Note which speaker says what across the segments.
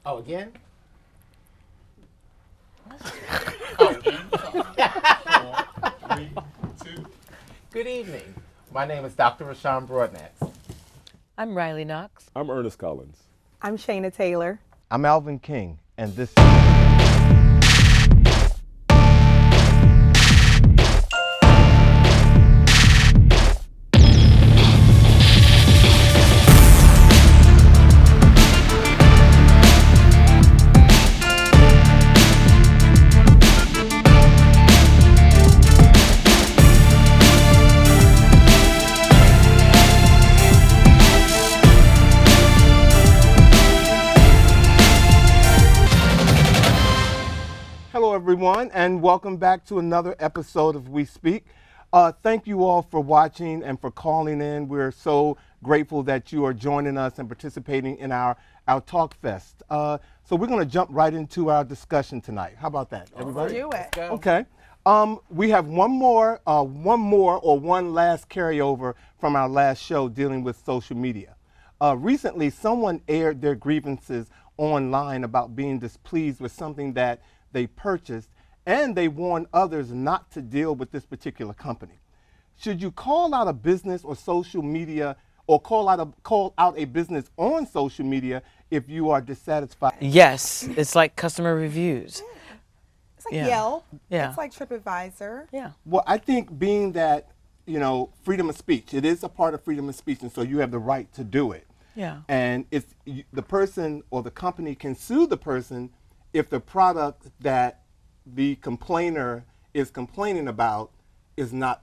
Speaker 1: Oh, again?
Speaker 2: Three, two.
Speaker 1: Good evening. My name is Dr. Rashawn Broadnax.
Speaker 3: I'm Riley Knox.
Speaker 2: I'm Ernest Collins.
Speaker 4: I'm Shayna Taylor.
Speaker 5: I'm Alvin King, and this. Hello, everyone, and welcome back to another episode of We Speak. Thank you all for watching and for calling in. We're so grateful that you are joining us and participating in our Talk Fest. So we're going to jump right into our discussion tonight. How about that, everybody?
Speaker 4: Do it.
Speaker 5: Okay. We have one last carryover from our last show dealing with social media. Recently, someone aired their grievances online about being displeased with something that they purchased, and they warned others not to deal with this particular company. Should you call out a business or social media, or call out a business on social media if you are dissatisfied?
Speaker 3: Yes, it's like customer reviews.
Speaker 4: It's like
Speaker 3: Yeah.
Speaker 4: Yelp.
Speaker 3: Yeah.
Speaker 4: It's like TripAdvisor.
Speaker 3: Yeah.
Speaker 5: Well, I think being that, freedom of speech, it is a part of freedom of speech, and so you have the right to do it.
Speaker 3: Yeah.
Speaker 5: And the person or the company can sue the person if the product that the complainer is complaining about is not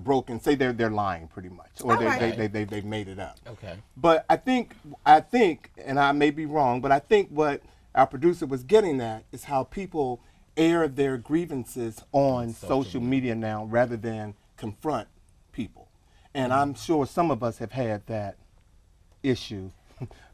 Speaker 5: broken. Say they're lying pretty much, or they've made it up.
Speaker 1: Okay.
Speaker 5: But I think, and I may be wrong, but I think what our producer was getting at is how people air their grievances on social media now rather than confront people. And I'm sure some of us have had that issue.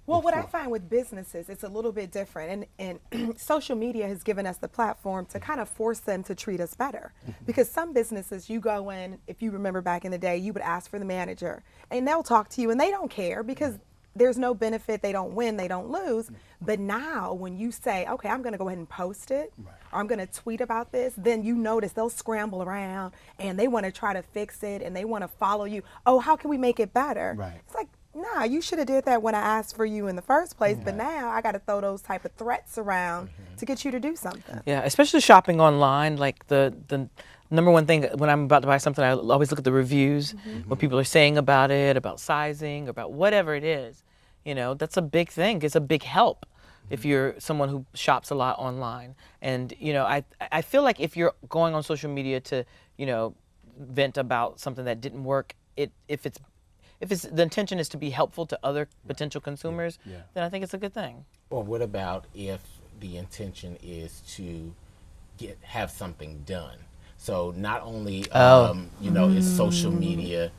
Speaker 4: Well, what I find with businesses, it's a little bit different. And social media has given us the platform to kind of force them to treat us better. Because some businesses, you go in, if you remember back in the day, you would ask for the manager, and they'll talk to you, and they don't care because there's no benefit. They don't win, they don't lose. But now when you say, okay, I'm going to go ahead and post it, or I'm going to tweet about this, then you notice they'll scramble around, and they want to try to fix it, and they want to follow you. Oh, how can we make it better?
Speaker 5: Right.
Speaker 4: It's like, nah, you should have did that when I asked for you in the first place, but now I got to throw those type of threats around to get you to do something.
Speaker 3: Yeah, especially shopping online. Like the number one thing when I'm about to buy something, I always look at the reviews, what people are saying about it, about sizing, about whatever it is. That's a big thing. It's a big help if you're someone who shops a lot online. And I feel like if you're going on social media to vent about something that didn't work, if the intention is to be helpful to other potential consumers, then I think it's a good thing.
Speaker 1: Or what about if the intention is to have something done? So not only is social media.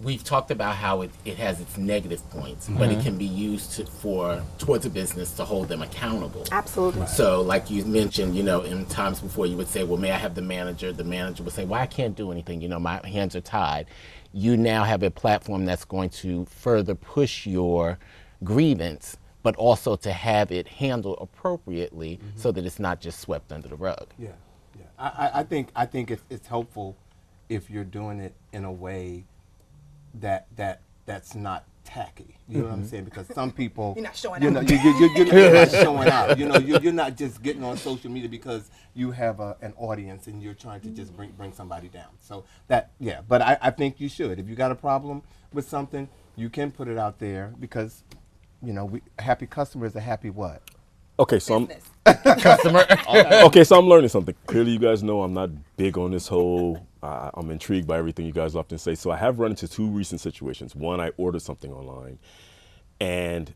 Speaker 1: We've talked about how it has its negative points, but it can be used towards a business to hold them accountable.
Speaker 4: Absolutely. Right.
Speaker 1: So like you mentioned, in times before you would say, well, may I have the manager? The manager would say, well, I can't do anything. My hands are tied. You now have a platform that's going to further push your grievance, but also to have it handled appropriately so that it's not just swept under the rug.
Speaker 5: Yeah. I think it's helpful if you're doing it in a way that's not tacky. You know what I'm saying? Because some people,
Speaker 4: You're not showing
Speaker 5: you're
Speaker 4: out.
Speaker 5: you're not showing out. You're not just getting on social media because you have an audience and you're trying to just bring somebody down. So but I think you should. If you got a problem with something, you can put it out there because, a happy customer is a happy what?
Speaker 2: Okay, so
Speaker 4: Business.
Speaker 2: I'm learning something. Clearly, you guys know I'm not big on this whole. I'm intrigued by everything you guys often say. So I have run into two recent situations. One, I ordered something online, and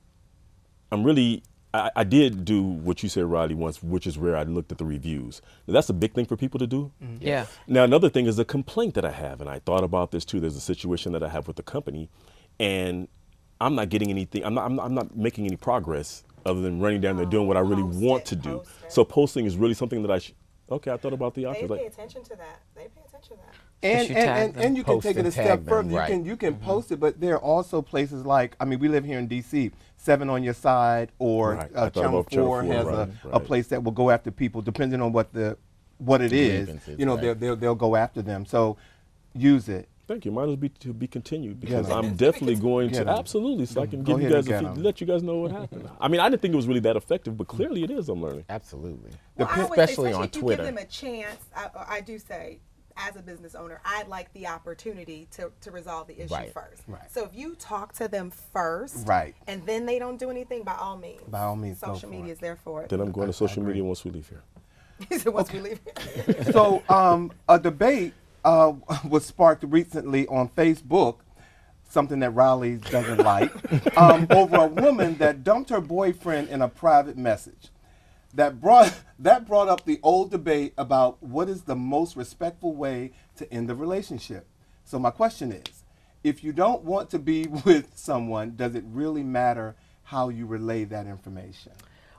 Speaker 2: I did do what you said, Riley, once, which is where I looked at the reviews. Now, that's a big thing for people to do.
Speaker 3: Yeah.
Speaker 2: Now, another thing is a complaint that I have, and I thought about this too. There's a situation that I have with the company, and I'm not getting anything. I'm not making any progress other than running down there doing what I really want to do. So posting is really something that I thought about the option.
Speaker 4: They pay attention to that.
Speaker 3: Because you tag them.
Speaker 5: And you can
Speaker 1: Post
Speaker 5: take it
Speaker 1: and
Speaker 5: a step
Speaker 1: tag them,
Speaker 5: further.
Speaker 1: right.
Speaker 5: You can post it, but there are also places like, I mean, we live here in D.C. 7 on Your Side, or
Speaker 2: Right. I thought
Speaker 5: Channel
Speaker 2: about Channel
Speaker 5: 4
Speaker 2: 4,
Speaker 5: has
Speaker 2: right,
Speaker 5: a
Speaker 2: right.
Speaker 5: place that will go after people depending on what it is.
Speaker 1: Grievances,
Speaker 5: You know,
Speaker 1: right.
Speaker 5: they'll go after them. So use it.
Speaker 2: Thank you. Might as well be to be continued because
Speaker 5: Get 'em.
Speaker 2: I'm definitely going
Speaker 5: Get
Speaker 2: to
Speaker 5: 'em.
Speaker 2: absolutely, so I can
Speaker 5: Go
Speaker 2: give you
Speaker 5: ahead and
Speaker 2: guys
Speaker 5: get 'em.
Speaker 2: let you guys know what happened. I mean, I didn't think it was really that effective, but clearly it is. I'm learning.
Speaker 1: Absolutely.
Speaker 4: Well, I always say,
Speaker 1: especially on
Speaker 4: if you
Speaker 1: Twitter.
Speaker 4: give them a chance, I do say, as a business owner, I'd like the opportunity to resolve the issue
Speaker 1: Right.
Speaker 4: first.
Speaker 5: Right.
Speaker 4: So if you talk to them first,
Speaker 5: Right.
Speaker 4: and then they don't do anything, by all means.
Speaker 5: By all means, go
Speaker 4: social
Speaker 5: for
Speaker 4: media
Speaker 5: it.
Speaker 4: is there for it.
Speaker 2: Then I'm going to social
Speaker 5: agree.
Speaker 2: media once we leave here.
Speaker 4: He said, once we leave here.
Speaker 5: So a debate was sparked recently on Facebook, something that Riley doesn't like, over a woman that dumped her boyfriend in a private message. That brought up the old debate about what is the most respectful way to end the relationship. So my question is, if you don't want to be with someone, does it really matter how you relay that information?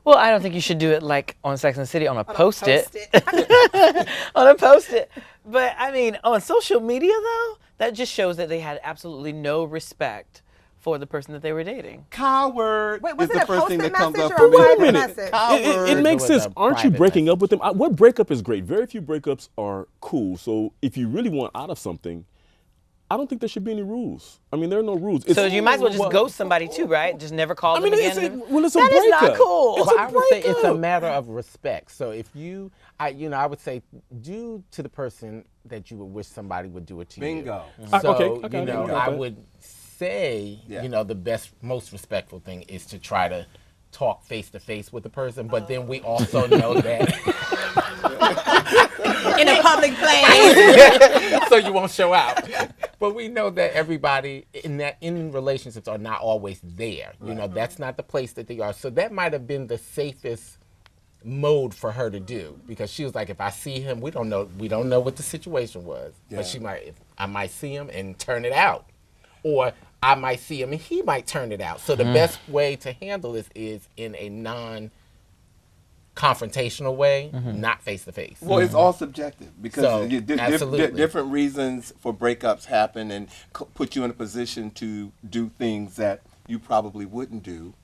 Speaker 3: Well, I don't think you should do it like on Sex and the City on a post-it.
Speaker 4: Post-it.
Speaker 3: On a post-it. But I mean, on social media though, that just shows that they had absolutely no respect for the person that they were dating.
Speaker 5: Coward
Speaker 4: Wait, was
Speaker 5: is
Speaker 4: it
Speaker 5: the
Speaker 4: a
Speaker 5: first thing
Speaker 4: posted
Speaker 5: that comes
Speaker 4: message
Speaker 5: up
Speaker 4: or
Speaker 5: for
Speaker 4: a
Speaker 5: me.
Speaker 4: private
Speaker 2: minute.
Speaker 4: message?
Speaker 2: It makes
Speaker 1: It was
Speaker 2: sense.
Speaker 1: a
Speaker 2: Aren't you
Speaker 1: private
Speaker 2: breaking up
Speaker 1: message.
Speaker 2: with them? What breakup is great? Very few breakups are cool. So if you really want out of something, I don't think there should be any rules. I mean, there are no rules.
Speaker 3: So you might as well just ghost somebody too, right? Just never call
Speaker 2: I mean,
Speaker 3: them
Speaker 2: it's
Speaker 3: again.
Speaker 2: well, it's a
Speaker 3: That is not
Speaker 2: breakup.
Speaker 3: cool.
Speaker 2: It's
Speaker 1: Well,
Speaker 2: a
Speaker 1: I would say it's a
Speaker 2: breakup.
Speaker 1: matter of respect. So if I would say do to the person that you would wish somebody would do it to
Speaker 5: Bingo.
Speaker 1: you.
Speaker 2: Okay,
Speaker 1: So,
Speaker 2: okay,
Speaker 1: you know,
Speaker 2: I got
Speaker 1: I
Speaker 2: that.
Speaker 1: would say,
Speaker 5: Yeah.
Speaker 1: you know, the best, most respectful thing is to try to talk face to face with the person. But then we also know that
Speaker 4: In a public place.
Speaker 1: so you won't show out. But we know that everybody in relationships are not always there. You know, that's not the place that they are. So that might have been the safest mode for her to do, because she was like, if I see him, we don't know what the situation was.
Speaker 5: Yeah.
Speaker 1: But I might see him and turn it out. Or I might see him and he might turn it out. So the best way to handle this is in a non-confrontational way, not face to face.
Speaker 5: Well, it's all subjective because
Speaker 1: So, absolutely.
Speaker 5: different reasons for breakups happen and put you in a position to do things that you probably wouldn't do.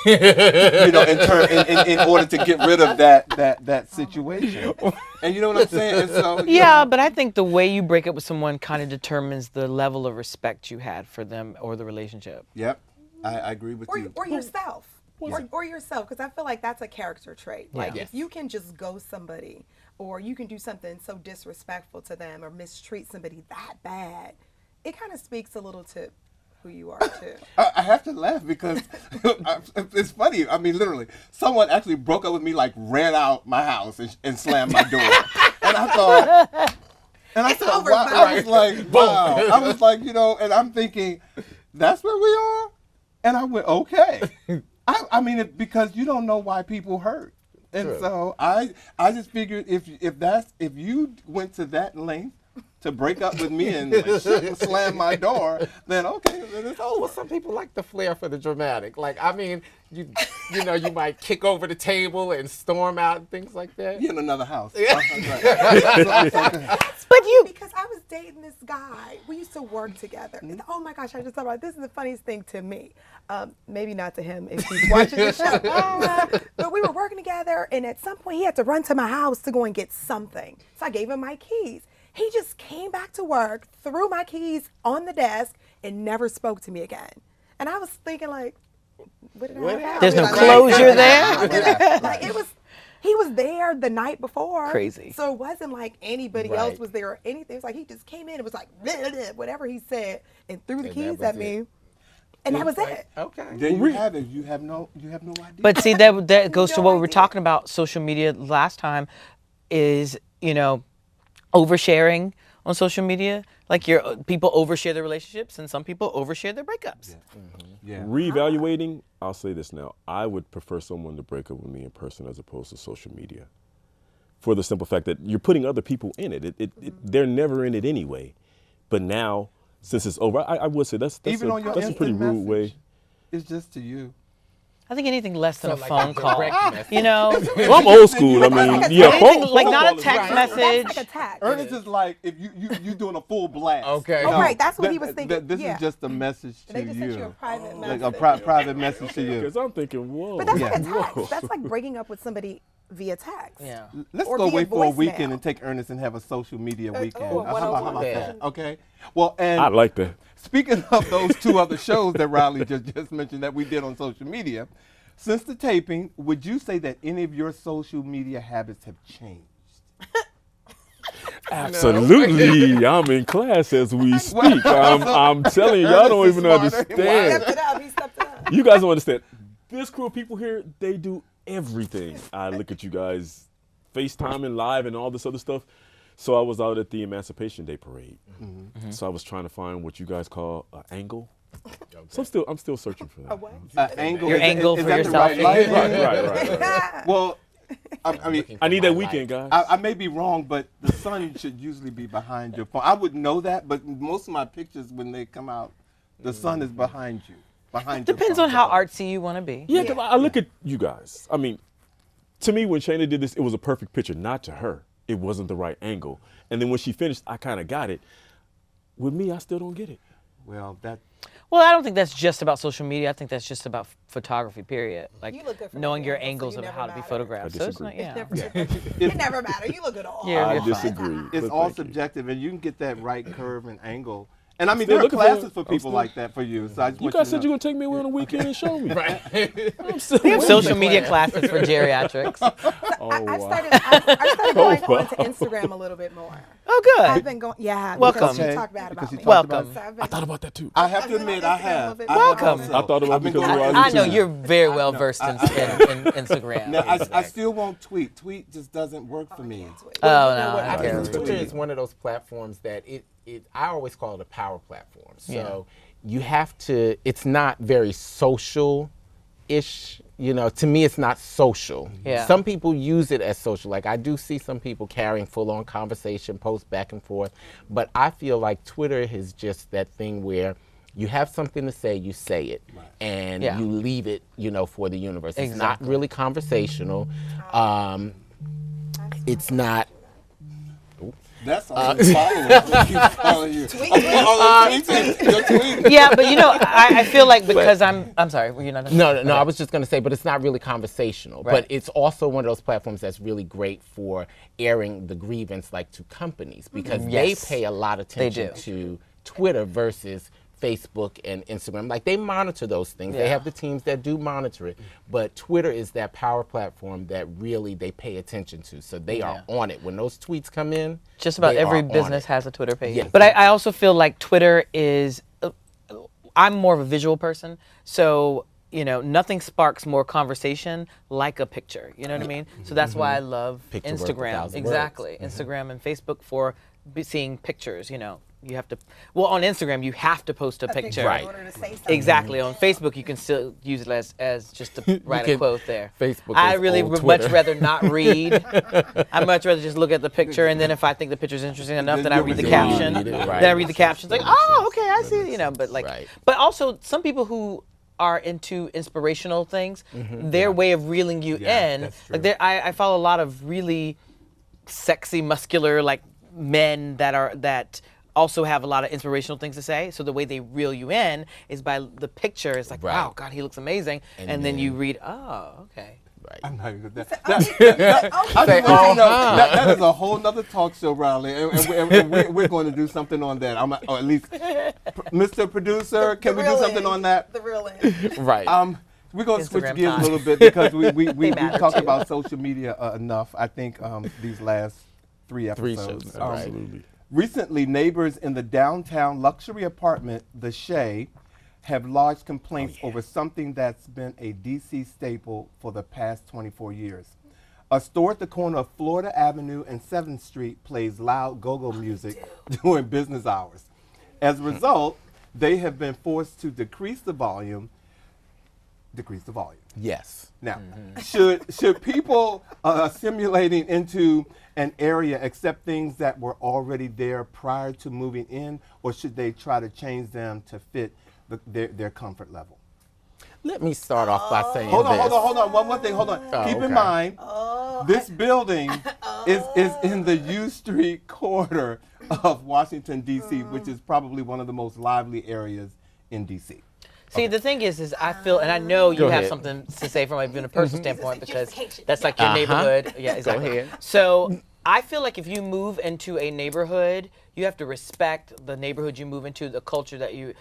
Speaker 5: You know, in order to get rid of that situation. And you know what I'm saying? And so,
Speaker 3: Yeah, but I think the way you break up with someone kind of determines the level of respect you had for them or the relationship.
Speaker 5: Yep, I agree with you.
Speaker 4: Or yourself. Or yourself, because I feel like that's a character trait. Like
Speaker 1: Yes.
Speaker 4: if you can just ghost somebody, or you can do something so disrespectful to them, or mistreat somebody that bad, it kind of speaks a little to who you are too.
Speaker 5: I have to laugh because it's funny. I mean, literally, someone actually broke up with me, like ran out my house and slammed my door. And I thought,
Speaker 4: over,
Speaker 5: wow.
Speaker 4: bye.
Speaker 5: I was like, wow. I was like, you know, and I'm thinking, that's where we are? And I went, okay. I mean, because you don't know why people hurt. And
Speaker 1: True.
Speaker 5: so I just figured if you went to that length to break up with me and slam my door, then okay, then it's over.
Speaker 1: Well, some people like the flair for the dramatic. Like, I mean, you know, you might kick over the table and storm out and things like that.
Speaker 5: You're in another house.
Speaker 3: But you,
Speaker 4: Because I was dating this guy. We used to work together. And, oh my gosh, I just thought about it. This is the funniest thing to me. Maybe not to him if he's watching the show. But we were working together, and at some point he had to run to my house to go and get something. So I gave him my keys. He just came back to work, threw my keys on the desk, and never spoke to me again. And I was thinking, like, what did I have?
Speaker 3: There's no
Speaker 4: Like,
Speaker 3: closure there?
Speaker 4: Like, he was there the night before.
Speaker 3: Crazy.
Speaker 4: So it wasn't like anybody
Speaker 1: Right.
Speaker 4: else was there or anything. It was like he just came in and was like, bleh, bleh, whatever he said, and threw the
Speaker 1: And
Speaker 4: keys
Speaker 1: that
Speaker 4: at
Speaker 1: was
Speaker 4: me.
Speaker 1: it.
Speaker 4: And that was it.
Speaker 1: Okay.
Speaker 5: There you have it. You have no idea.
Speaker 3: but see, that goes to
Speaker 4: No
Speaker 3: what we were
Speaker 4: idea.
Speaker 3: talking about social media last time is, you know, oversharing on social media. Like people overshare their relationships and some people overshare their breakups.
Speaker 5: Yeah.
Speaker 2: Reevaluating, I'll say this now. I would prefer someone to break up with me in person as opposed to social media. For the simple fact that you're putting other people in it. They're never in it anyway. But now, since it's over, I would say that's
Speaker 5: Even on your
Speaker 2: a pretty
Speaker 5: instant
Speaker 2: rude way.
Speaker 5: message, it's just to you.
Speaker 3: I think anything less than
Speaker 1: So
Speaker 3: a
Speaker 1: like
Speaker 3: phone
Speaker 1: a
Speaker 3: call.
Speaker 1: direct message.
Speaker 3: You know,
Speaker 2: Well, I'm old school. I mean, yeah,
Speaker 3: anything like
Speaker 2: phone
Speaker 3: not
Speaker 2: call
Speaker 3: a
Speaker 2: is
Speaker 3: text
Speaker 2: fine.
Speaker 3: message.
Speaker 4: That's like a text.
Speaker 5: Ernest is like if you doing a full blast.
Speaker 1: Okay.
Speaker 4: Oh,
Speaker 5: No,
Speaker 4: right, that's what he was thinking.
Speaker 5: This
Speaker 4: yeah.
Speaker 5: is just a message to
Speaker 4: They just
Speaker 5: you.
Speaker 4: sent you a private
Speaker 5: Like
Speaker 4: message.
Speaker 5: a private message to you.
Speaker 2: Because I'm thinking, whoa.
Speaker 4: But that's like a
Speaker 2: whoa.
Speaker 4: text. That's like breaking up with somebody via text.
Speaker 3: Yeah.
Speaker 5: Let's
Speaker 4: Or
Speaker 5: go
Speaker 4: via
Speaker 5: away for a
Speaker 4: voicemail.
Speaker 5: weekend and take Ernest and have a social media weekend.
Speaker 4: oh,
Speaker 5: How about
Speaker 1: that?
Speaker 5: that? Okay. Well, and
Speaker 2: I like that.
Speaker 5: speaking of those two other shows that Riley just mentioned that we did on social media, since the taping, would you say that any of your social media habits have changed?
Speaker 2: Absolutely. I'm in class as we speak. I'm telling you, y'all don't even
Speaker 5: Ernest is
Speaker 4: He
Speaker 2: understand.
Speaker 4: stepped it up. He stepped it up.
Speaker 2: You guys don't understand. This crew of people here, they do everything. I look at you guys FaceTiming live and all this other stuff. So I was out at the Emancipation Day parade. So I was trying to find what you guys call an angle. So I'm still searching for that.
Speaker 4: What?
Speaker 5: Angle.
Speaker 3: Your
Speaker 5: is that-
Speaker 3: angle
Speaker 5: is
Speaker 3: for
Speaker 5: that
Speaker 3: your
Speaker 5: the right
Speaker 3: selfie.
Speaker 5: lighting?
Speaker 2: Right.
Speaker 5: Well, I mean,
Speaker 2: I need that weekend, guys.
Speaker 5: I may be wrong, but the sun should usually be behind your phone. I would know that, but most of my pictures when they come out, the sun is behind you. Behind your
Speaker 3: Depends
Speaker 5: phone.
Speaker 3: on how artsy you want to be.
Speaker 2: Yeah, 'cause I look at you guys. I mean, to me, when Shayna did this, it was a perfect picture. Not to her. It wasn't the right angle. And then when she finished, I kind of got it. With me, I still don't get it.
Speaker 5: Well, that
Speaker 3: Well, I don't think that's just about social media. I think that's just about photography, period. Like
Speaker 4: You look good from
Speaker 3: knowing
Speaker 4: the
Speaker 3: your
Speaker 4: angle, so
Speaker 3: angles
Speaker 4: you
Speaker 3: of
Speaker 4: never
Speaker 3: how to be
Speaker 4: matter.
Speaker 3: photographed.
Speaker 2: I
Speaker 3: So it's not,
Speaker 2: disagree.
Speaker 3: yeah.
Speaker 4: It never matter. You look good all.
Speaker 3: Yeah,
Speaker 2: I
Speaker 3: you're fine.
Speaker 2: disagree.
Speaker 5: it's
Speaker 2: but
Speaker 5: all
Speaker 2: thank you.
Speaker 5: subjective, and you can get that right curve and angle. And I mean,
Speaker 2: still
Speaker 5: there are
Speaker 2: looking for
Speaker 5: classes
Speaker 2: it.
Speaker 5: for
Speaker 2: I'm
Speaker 5: people
Speaker 2: still-
Speaker 5: like that for you. So I just
Speaker 2: You
Speaker 5: want
Speaker 2: guys
Speaker 5: to
Speaker 2: said
Speaker 5: know.
Speaker 2: you're going to take me away on a weekend and show me.
Speaker 1: Right.
Speaker 2: I'm still
Speaker 3: We have
Speaker 2: waiting.
Speaker 3: social media classes for geriatrics.
Speaker 2: Oh,
Speaker 4: I
Speaker 2: wow.
Speaker 4: started going
Speaker 2: Oh,
Speaker 4: on to
Speaker 2: wow.
Speaker 4: Instagram a little bit more.
Speaker 3: Oh, good.
Speaker 4: I've been going, yeah.
Speaker 3: Welcome.
Speaker 4: Because
Speaker 5: Okay.
Speaker 4: you talk bad
Speaker 5: Because
Speaker 4: about
Speaker 5: you
Speaker 4: me.
Speaker 5: talked
Speaker 3: Welcome.
Speaker 4: So I've
Speaker 2: I
Speaker 4: been-
Speaker 2: thought about that too.
Speaker 5: I have to
Speaker 4: I've been on
Speaker 5: admit, I
Speaker 4: Instagram a
Speaker 5: have.
Speaker 4: little bit
Speaker 5: I
Speaker 4: more.
Speaker 5: have
Speaker 3: Welcome.
Speaker 5: also.
Speaker 2: I thought about
Speaker 5: I've been
Speaker 2: because
Speaker 5: going-
Speaker 2: of
Speaker 3: I know
Speaker 2: too.
Speaker 3: you're very well versed in Instagram.
Speaker 5: Now, I still won't tweet. Tweet just doesn't work for me.
Speaker 3: Oh,
Speaker 1: You know
Speaker 3: no,
Speaker 1: what?
Speaker 3: I
Speaker 1: I
Speaker 3: get
Speaker 1: think
Speaker 3: it.
Speaker 1: Twitter is one of those platforms that I always call it a power platform. So
Speaker 3: Yeah.
Speaker 1: you have to, it's not very social-ish. You know, to me, it's not social.
Speaker 3: Yeah.
Speaker 1: Some people use it as social. Like I do see some people carrying full-on conversation, posts back and forth. But I feel like Twitter is just that thing where you have something to say, you say it, and
Speaker 3: Yeah.
Speaker 1: you leave it, you know, for the universe. It's not
Speaker 3: Exactly.
Speaker 1: really conversational. It's not.
Speaker 5: That's all his followers. Keep following you. You're tweeting.
Speaker 3: Yeah, but you know, I feel like because I'm sorry, were you not done?
Speaker 1: No, I was just going to say, but it's not really conversational.
Speaker 3: Right.
Speaker 1: But it's also one of those platforms that's really great for airing the grievance, like to companies, because
Speaker 3: Yes.
Speaker 1: they pay a lot of attention
Speaker 3: do.
Speaker 1: to Twitter versus Facebook and Instagram. Like they monitor those things. They
Speaker 3: Yeah.
Speaker 1: have the teams that do monitor it. But Twitter is that power platform that really they pay attention to. So they are on it. When those tweets come in,
Speaker 3: Just about
Speaker 1: they
Speaker 3: every
Speaker 1: are on
Speaker 3: business
Speaker 1: it.
Speaker 3: has a Twitter page.
Speaker 1: Yes.
Speaker 3: But I also feel like Twitter is, I'm more of a visual person. So, you know, nothing sparks more conversation like a picture. You know what I mean? So that's why I love
Speaker 1: Picture worth a
Speaker 3: Instagram.
Speaker 1: thousand words.
Speaker 3: Exactly. Instagram and Facebook for seeing pictures, you know. You have to, well, on Instagram, you have to post a picture.
Speaker 1: Right.
Speaker 4: In order to say something.
Speaker 3: Exactly. On Facebook, you can still use it as just to write a
Speaker 1: can-
Speaker 3: quote there.
Speaker 1: Facebook
Speaker 3: I
Speaker 1: is
Speaker 3: really
Speaker 1: old
Speaker 3: would much
Speaker 1: Twitter.
Speaker 3: rather not read. I'd much rather just look at the picture, and then if I think the picture's interesting enough, then I read the caption.
Speaker 1: read it, right.
Speaker 3: Then I read the captions, like, oh, okay, I see. You know, but like,
Speaker 1: Right.
Speaker 3: but also some people who are into inspirational things, their way of reeling you in.
Speaker 5: that's
Speaker 3: Like,
Speaker 5: true.
Speaker 3: I follow a lot of really sexy, muscular, like men that also have a lot of inspirational things to say. So the way they reel you in is by the picture. It's like,
Speaker 1: Right.
Speaker 3: wow, God, he looks amazing. And then you read, oh, okay.
Speaker 1: Right.
Speaker 5: I'm not even that.
Speaker 4: Oh,
Speaker 5: I just want you to know that is a whole nother talk show, Riley, and we're going to do something on that. Or at least, Mr. Producer, can we do
Speaker 4: real
Speaker 5: something
Speaker 4: end.
Speaker 5: on that?
Speaker 4: The real end.
Speaker 1: Right.
Speaker 5: We're going to switch
Speaker 3: Instagram
Speaker 5: gears
Speaker 3: time.
Speaker 5: a little bit because we
Speaker 3: matter
Speaker 5: talked
Speaker 3: too.
Speaker 5: about social media enough. I think these last three episodes.
Speaker 1: shows, right.
Speaker 2: Absolutely.
Speaker 5: Recently, neighbors in the downtown luxury apartment, The Shay, have lodged complaints over something that's been a D.C. staple for the past 24 years. A store at the corner of Florida Avenue and 7th Street plays loud go-go music during business hours. As a result, they have been forced to decrease the volume.
Speaker 1: Yes.
Speaker 5: Now, should people assimilating into an area accept things that were already there prior to moving in, or should they try to change them to fit their comfort level?
Speaker 1: Let me start off by saying
Speaker 5: Hold on,
Speaker 1: this.
Speaker 5: hold on. One thing, hold on.
Speaker 1: Oh,
Speaker 5: Keep in
Speaker 1: okay.
Speaker 5: mind, this building is in the U Street corridor of Washington, D.C., which is probably one of the most lively areas in D.C.
Speaker 3: See, the thing is I feel, and I know you
Speaker 1: Go
Speaker 3: have
Speaker 1: ahead.
Speaker 3: something to say from a personal standpoint because that's like your neighborhood. Yeah, exactly.
Speaker 1: ahead.
Speaker 3: So I feel like if you move into a neighborhood, you have to respect the neighborhood you move into, the culture that you.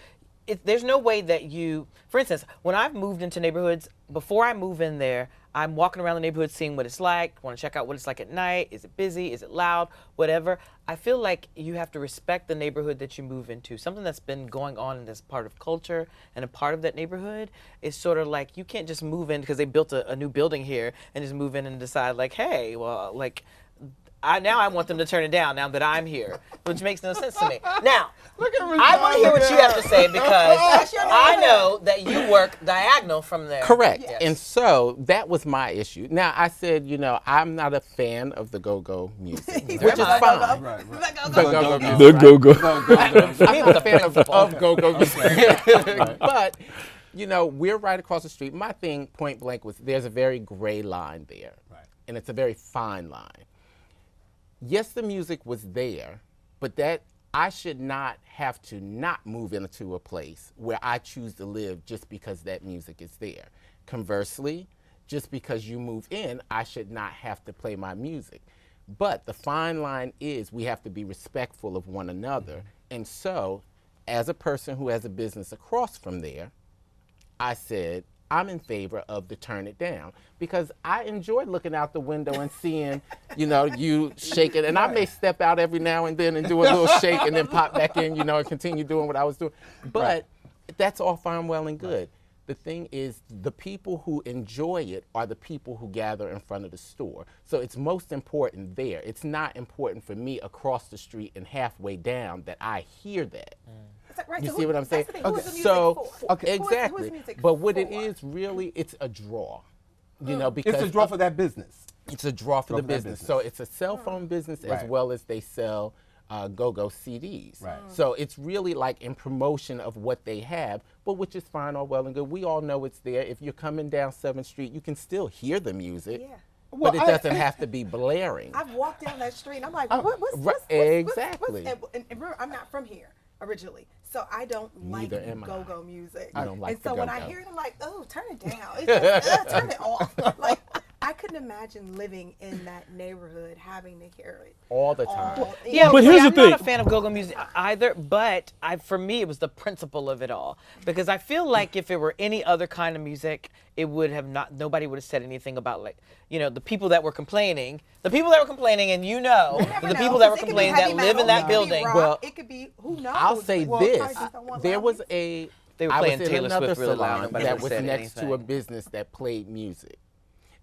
Speaker 3: There's no way that you, for instance, when I've moved into neighborhoods, before I move in there, I'm walking around the neighborhood seeing what it's like, want to check out what it's like at night. Is it busy? Is it loud? Whatever. I feel like you have to respect the neighborhood that you move into. Something that's been going on in this part of culture and a part of that neighborhood is sort of like you can't just move in because they built a new building here and just move in and decide like, hey, well, like, now I want them to turn it down now that I'm here, which makes no sense to me. Now, I want to hear what you have to say because I know that you work diagonal from there.
Speaker 1: Correct.
Speaker 3: Yes.
Speaker 1: And so that was my issue. Now, I said, I'm not a fan of the go-go music, which is fine.
Speaker 5: Right.
Speaker 1: The go-go music.
Speaker 2: The go-go.
Speaker 1: I'm not a fan of go-go music. But, we're right across the street. My thing, point blank, was there's a very gray line there.
Speaker 5: Right.
Speaker 1: And it's a very fine line. Yes, the music was there, but that I should not have to not move into a place where I choose to live just because that music is there. Conversely, just because you move in, I should not have to play my music. But the fine line is we have to be respectful of one another. And so, as a person who has a business across from there, I said, I'm in favor of the turn it down because I enjoy looking out the window and seeing, you shake it. And I may step out every now and then and do a little shake and then pop back in, and continue doing what I was doing. But that's all fine, well, and good. The thing is, the people who enjoy it are the people who gather in front of the store. So it's most important there. It's not important for me across the street and halfway down that I hear that.
Speaker 4: Right,
Speaker 1: You
Speaker 4: so
Speaker 1: see what I'm saying?
Speaker 4: Who is the music
Speaker 1: So
Speaker 4: for?
Speaker 1: okay,
Speaker 4: Who is
Speaker 1: exactly.
Speaker 4: music
Speaker 1: But what it
Speaker 4: for?
Speaker 1: is really, it's a draw. Because
Speaker 5: It's a draw for that business.
Speaker 1: it's a draw for the
Speaker 5: that
Speaker 1: business.
Speaker 5: business.
Speaker 1: So it's a cell phone business as
Speaker 5: Right.
Speaker 1: well as they sell go-go CDs.
Speaker 5: Right.
Speaker 1: So it's really like in promotion of what they have, but which is fine, all well and good. We all know it's there. If you're coming down 7th Street, you can still hear the music.
Speaker 4: Yeah.
Speaker 1: But it doesn't have to be blaring.
Speaker 4: I've walked down that street and I'm like,
Speaker 1: exactly.
Speaker 4: And remember, I'm not from here originally, so I don't like
Speaker 1: Neither am I.
Speaker 4: go-go music.
Speaker 1: I don't like
Speaker 4: And so
Speaker 1: the
Speaker 4: when I
Speaker 1: go-go.
Speaker 4: hear it, I'm like, oh, turn it down. It's just, turn it off. Like, I couldn't imagine living in that neighborhood having to hear it
Speaker 1: All the time.
Speaker 3: Yeah,
Speaker 2: But
Speaker 3: see,
Speaker 2: here's the
Speaker 3: I'm
Speaker 2: thing.
Speaker 3: not a fan of go-go music either, but for me, it was the principle of it all. Because I feel like if it were any other kind of music, it would have nobody would have said anything about the people that were complaining. The people that were complaining, and the people that were complaining that live in that building.
Speaker 1: Well,
Speaker 4: it could be, who knows?
Speaker 1: I'll say
Speaker 4: Well,
Speaker 1: this.
Speaker 4: probably just don't want
Speaker 1: There
Speaker 4: loud
Speaker 1: was
Speaker 4: music.
Speaker 3: They were
Speaker 1: I
Speaker 3: playing
Speaker 1: was in
Speaker 3: Taylor
Speaker 1: another
Speaker 3: Swift really loud.
Speaker 1: salon
Speaker 3: Nobody
Speaker 1: that
Speaker 3: would've
Speaker 1: was
Speaker 3: said
Speaker 1: next to a
Speaker 3: anything.
Speaker 1: business that played music.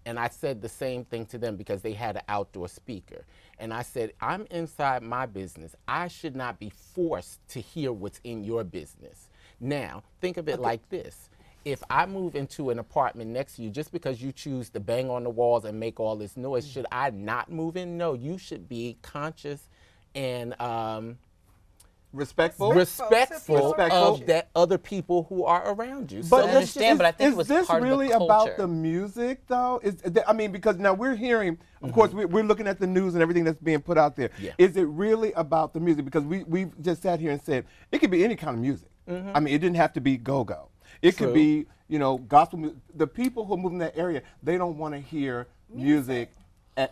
Speaker 1: And I said the same thing to them because they had an outdoor speaker. And I said, I'm inside my business. I should not be forced to hear what's in your business. Now, think of it like this. If I move into an apartment next to you, just because you choose to bang on the walls and make all this noise, should I not move in? No, you should be conscious and
Speaker 5: Respectful.
Speaker 1: respectful
Speaker 5: Respectful.
Speaker 1: of that other people who are around you.
Speaker 5: But
Speaker 3: I understand, but I think it was
Speaker 5: is this
Speaker 3: part of the
Speaker 5: really
Speaker 3: culture.
Speaker 5: about the music, though? Because now we're hearing, of course, we're looking at the news and everything that's being put out there.
Speaker 1: Yeah.
Speaker 5: Is it really about the music? Because we've just sat here and said it could be any kind of music. I mean, it didn't have to be go-go. It could be, gospel music. The people who move in that area, they don't want to hear music.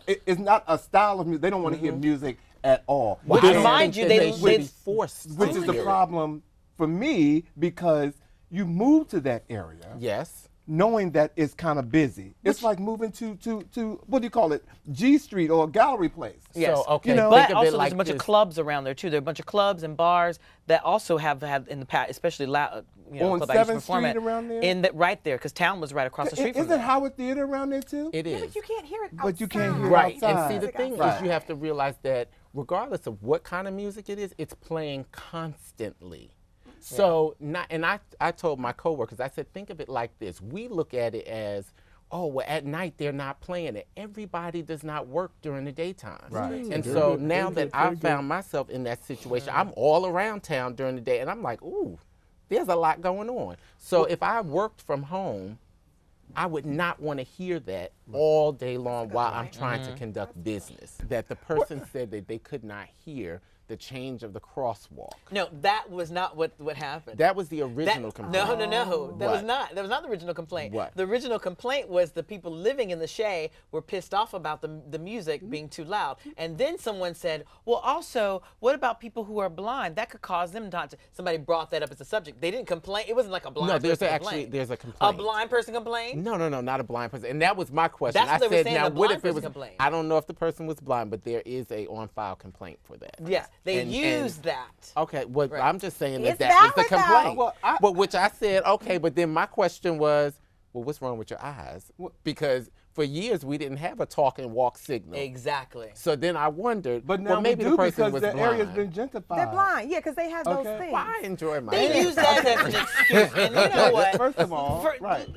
Speaker 5: It's not a style of music. They don't want to hear music at all.
Speaker 3: Which,
Speaker 1: I don't
Speaker 3: mind
Speaker 1: think
Speaker 3: you,
Speaker 1: that
Speaker 3: they
Speaker 1: should be
Speaker 3: live-
Speaker 1: forced.
Speaker 5: Which
Speaker 1: to
Speaker 5: is the
Speaker 1: hear it.
Speaker 5: problem for me because you move to that area
Speaker 1: Yes.
Speaker 5: knowing that it's kind of busy. It's like moving to what do you call it, G Street or Gallery Place.
Speaker 3: Yes.
Speaker 1: So, okay,
Speaker 5: know,
Speaker 3: But
Speaker 1: think of
Speaker 3: also,
Speaker 1: it
Speaker 3: there's
Speaker 1: like
Speaker 3: a bunch of
Speaker 1: this.
Speaker 3: clubs around there too. There are a bunch of clubs and bars that also have had in the past, especially
Speaker 5: On
Speaker 3: club I used to
Speaker 5: 7th
Speaker 3: perform
Speaker 5: Street
Speaker 3: at,
Speaker 5: around there?
Speaker 3: in the, right there, because town was right across the street from
Speaker 5: Isn't
Speaker 3: there.
Speaker 5: Howard Theater around there too?
Speaker 1: It
Speaker 4: Yeah,
Speaker 1: is.
Speaker 4: but you can't hear it outside.
Speaker 5: But you can't hear it
Speaker 1: Right.
Speaker 5: outside.
Speaker 1: And see, the thing
Speaker 5: Right.
Speaker 1: is you have to realize that regardless of what kind of music it is, it's playing constantly. So I told my coworkers, I said, think of it like this. We look at it as, oh, well, at night they're not playing it. Everybody does not work during the daytime.
Speaker 5: Right.
Speaker 1: And
Speaker 2: Very
Speaker 1: so
Speaker 2: good,
Speaker 1: now
Speaker 2: very
Speaker 1: that
Speaker 2: good, very
Speaker 1: I found myself in that situation, I'm all around town during the day, and I'm like, ooh, there's a lot going on. So if I worked from home, I would not want to hear that all day long while I'm trying to conduct business. That the person said that they could not hear the change of the crosswalk.
Speaker 3: No, that was not what happened.
Speaker 1: That was the original complaint.
Speaker 3: No. That was
Speaker 1: What?
Speaker 3: not. That was not the original complaint.
Speaker 1: What?
Speaker 3: The original complaint was the people living in the Shea were pissed off about the music being too loud. And then someone said, well, also, what about people who are blind? That could cause them not to. Somebody brought that up as a subject. They didn't complain. It wasn't like a blind
Speaker 1: No,
Speaker 3: person
Speaker 1: there's a
Speaker 3: complained.
Speaker 1: complaint.
Speaker 3: A blind person complained?
Speaker 1: No, not a blind person. And that was my question.
Speaker 3: That's what
Speaker 1: I
Speaker 3: they were
Speaker 1: said,
Speaker 3: saying,
Speaker 1: now
Speaker 3: the
Speaker 1: what
Speaker 3: blind
Speaker 1: if it
Speaker 3: person
Speaker 1: was?
Speaker 3: complained.
Speaker 1: I don't know if the person was blind, but there is a on-file complaint for that.
Speaker 3: Yes, they
Speaker 1: And-
Speaker 3: used that.
Speaker 1: Okay, well,
Speaker 3: Right.
Speaker 1: I'm just saying
Speaker 4: It's
Speaker 1: that was the
Speaker 4: valid, though.
Speaker 1: complaint.
Speaker 5: Well,
Speaker 1: but which I said, okay, but then my question was, well, what's wrong with your eyes? Because for years we didn't have a talk and walk signal.
Speaker 3: Exactly.
Speaker 1: So then I wondered,
Speaker 5: But now
Speaker 1: well, maybe
Speaker 5: we do
Speaker 1: the person
Speaker 5: because
Speaker 1: was
Speaker 5: the
Speaker 1: blind.
Speaker 5: area's been gentrified.
Speaker 4: They're blind, yeah, because they have those
Speaker 5: Okay.
Speaker 4: things.
Speaker 1: Well, I enjoy my
Speaker 3: They
Speaker 1: life.
Speaker 3: use that as an excuse. And you know what?
Speaker 5: First of all, right.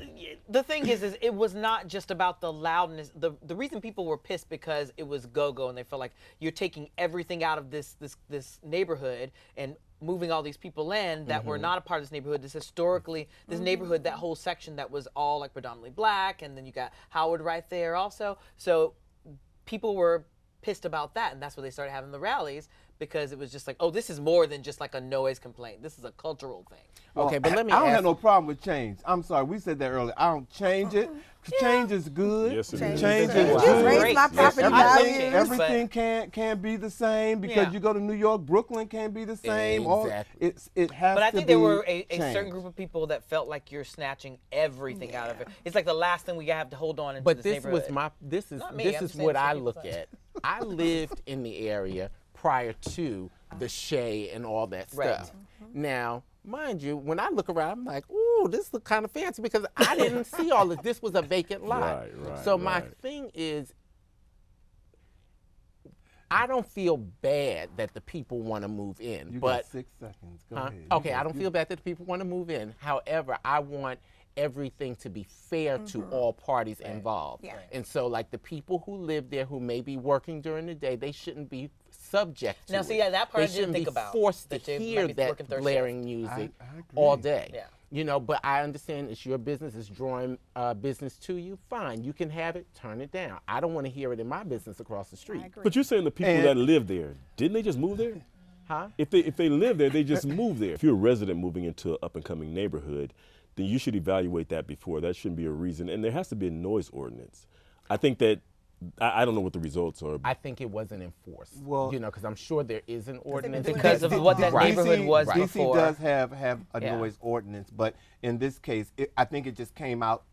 Speaker 3: The thing is it was not just about the loudness. The reason people were pissed because it was go-go and they felt like you're taking everything out of this neighborhood and moving all these people in that were not a part of this neighborhood. This historically, this neighborhood, that whole section that was all like predominantly black, and then you got Howard right there also. So people were pissed about that, and that's why they started having the rallies, because it was just like, oh, this is more than just like a noise complaint. This is a cultural thing.
Speaker 1: Okay, but let me
Speaker 5: I don't
Speaker 1: ask
Speaker 5: have no problem with change. I'm sorry, we said that earlier. I don't change it. Change is good.
Speaker 2: Yes, it
Speaker 5: Change
Speaker 2: is.
Speaker 5: is
Speaker 4: Just
Speaker 5: good.
Speaker 4: raise my
Speaker 3: Great.
Speaker 4: property
Speaker 3: Yes, I love
Speaker 4: value.
Speaker 3: change.
Speaker 5: Everything can't be the same because
Speaker 3: Yeah.
Speaker 5: you go to New York, Brooklyn can't be the same. Or
Speaker 1: Exactly.
Speaker 5: it has
Speaker 3: But I
Speaker 5: to
Speaker 3: think
Speaker 5: be
Speaker 3: there were a certain
Speaker 5: changed.
Speaker 3: group of people that felt like you're snatching everything out of it. It's like the last thing we have to hold on into
Speaker 1: But
Speaker 3: this
Speaker 1: this
Speaker 3: neighborhood.
Speaker 1: was my this is
Speaker 3: Not me,
Speaker 1: this
Speaker 3: I'm
Speaker 1: is
Speaker 3: saying
Speaker 1: what
Speaker 3: some
Speaker 1: I
Speaker 3: people
Speaker 1: look
Speaker 3: say.
Speaker 1: at. I lived in the area prior to the Shea and all that
Speaker 3: Right.
Speaker 1: stuff. Now, mind you, when I look around, I'm like, ooh, this look kind of fancy because I didn't see all this. This was a vacant lot.
Speaker 2: Right,
Speaker 1: so my
Speaker 2: right.
Speaker 1: thing is, I don't feel bad that the people want to move in,
Speaker 5: You
Speaker 1: but
Speaker 5: got 6 seconds. Go
Speaker 1: Huh?
Speaker 5: ahead. You
Speaker 1: Okay,
Speaker 5: got-
Speaker 1: I don't feel bad that the people want to move in. However, I want everything to be fair to all parties involved.
Speaker 4: Yeah.
Speaker 1: And so, like, the people who live there who may be working during the day, they shouldn't be subject to
Speaker 3: Now,
Speaker 1: it.
Speaker 3: see, yeah, that part I
Speaker 1: they
Speaker 3: didn't
Speaker 1: shouldn't
Speaker 3: think
Speaker 1: be
Speaker 3: about,
Speaker 1: forced
Speaker 3: that
Speaker 1: to
Speaker 3: they
Speaker 1: hear
Speaker 3: might be
Speaker 1: that
Speaker 3: working third
Speaker 1: blaring music
Speaker 5: I agree.
Speaker 1: all day.
Speaker 3: Yeah.
Speaker 1: You know, but I understand it's your business, it's drawing business to you. Fine, you can have it, turn it down. I don't want to hear it in my business across the street.
Speaker 2: But you're saying the people
Speaker 5: And-
Speaker 2: that live there, didn't they just move there?
Speaker 1: Huh?
Speaker 2: If they live there, they just move there. If you're a resident moving into an up-and-coming neighborhood, then you should evaluate that before. That shouldn't be a reason. And there has to be a noise ordinance. I think that, I don't know what the results are.
Speaker 1: I think it wasn't enforced.
Speaker 5: Well-
Speaker 1: you know, because I'm sure there is an ordinance.
Speaker 3: Because of what that
Speaker 1: Right.
Speaker 3: neighborhood was
Speaker 5: DC
Speaker 3: before.
Speaker 5: does have a
Speaker 3: Yeah.
Speaker 5: noise ordinance, but in this case, I think it just came out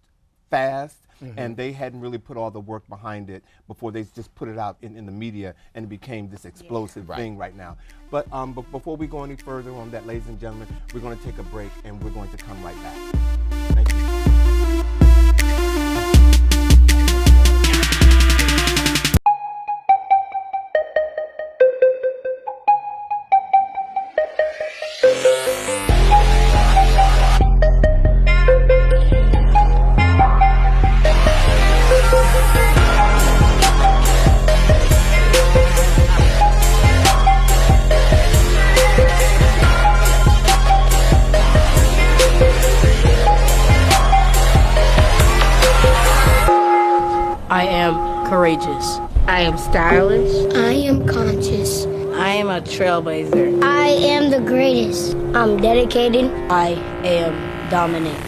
Speaker 5: fast, and they hadn't really put all the work behind it before they just put it out in the media, and it became this explosive thing right now. But before we go any further on that, ladies and gentlemen, we're going to take a break, and we're going to come right back. Thank you.
Speaker 6: I am courageous.
Speaker 7: I am stylish.
Speaker 8: I am conscious.
Speaker 6: I am a trailblazer.
Speaker 8: I am the greatest. I'm dedicated.
Speaker 6: I am dominant.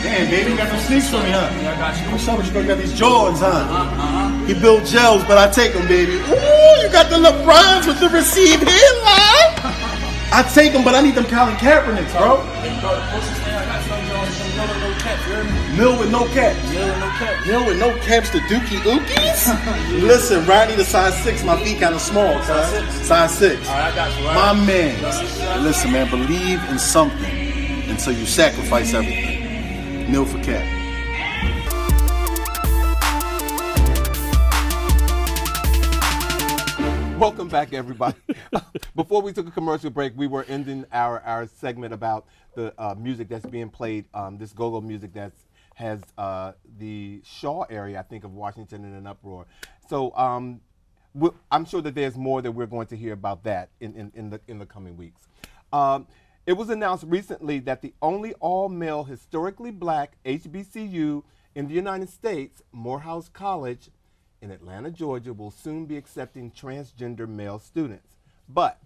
Speaker 9: Damn, baby, you got some sneaks for me, huh? Yeah, I got you. What's up with you? You got these Jordans, huh? He built gels, but I take them, baby. Ooh, you got the LeBrons with the received hairline. I take them, but I need them Colin Kaepernicks, bro. Mill with no caps. Mill with no caps to Dookie Ookies? Listen, bro, I need a size 6. My feet kind of small, cuz. Size 6.
Speaker 1: All right, I got you. Right.
Speaker 9: My man. Listen, man, believe in something until you sacrifice everything. Mill for cap.
Speaker 5: Welcome back, everybody. Before we took a commercial break, we were ending our segment about the music that's being played, this go-go music that has the Shaw area, I think, of Washington in an uproar. So I'm sure that there's more that we're going to hear about that in the coming weeks. It was announced recently that the only all-male, historically black HBCU in the United States, Morehouse College, in Atlanta, Georgia, will soon be accepting transgender male students. But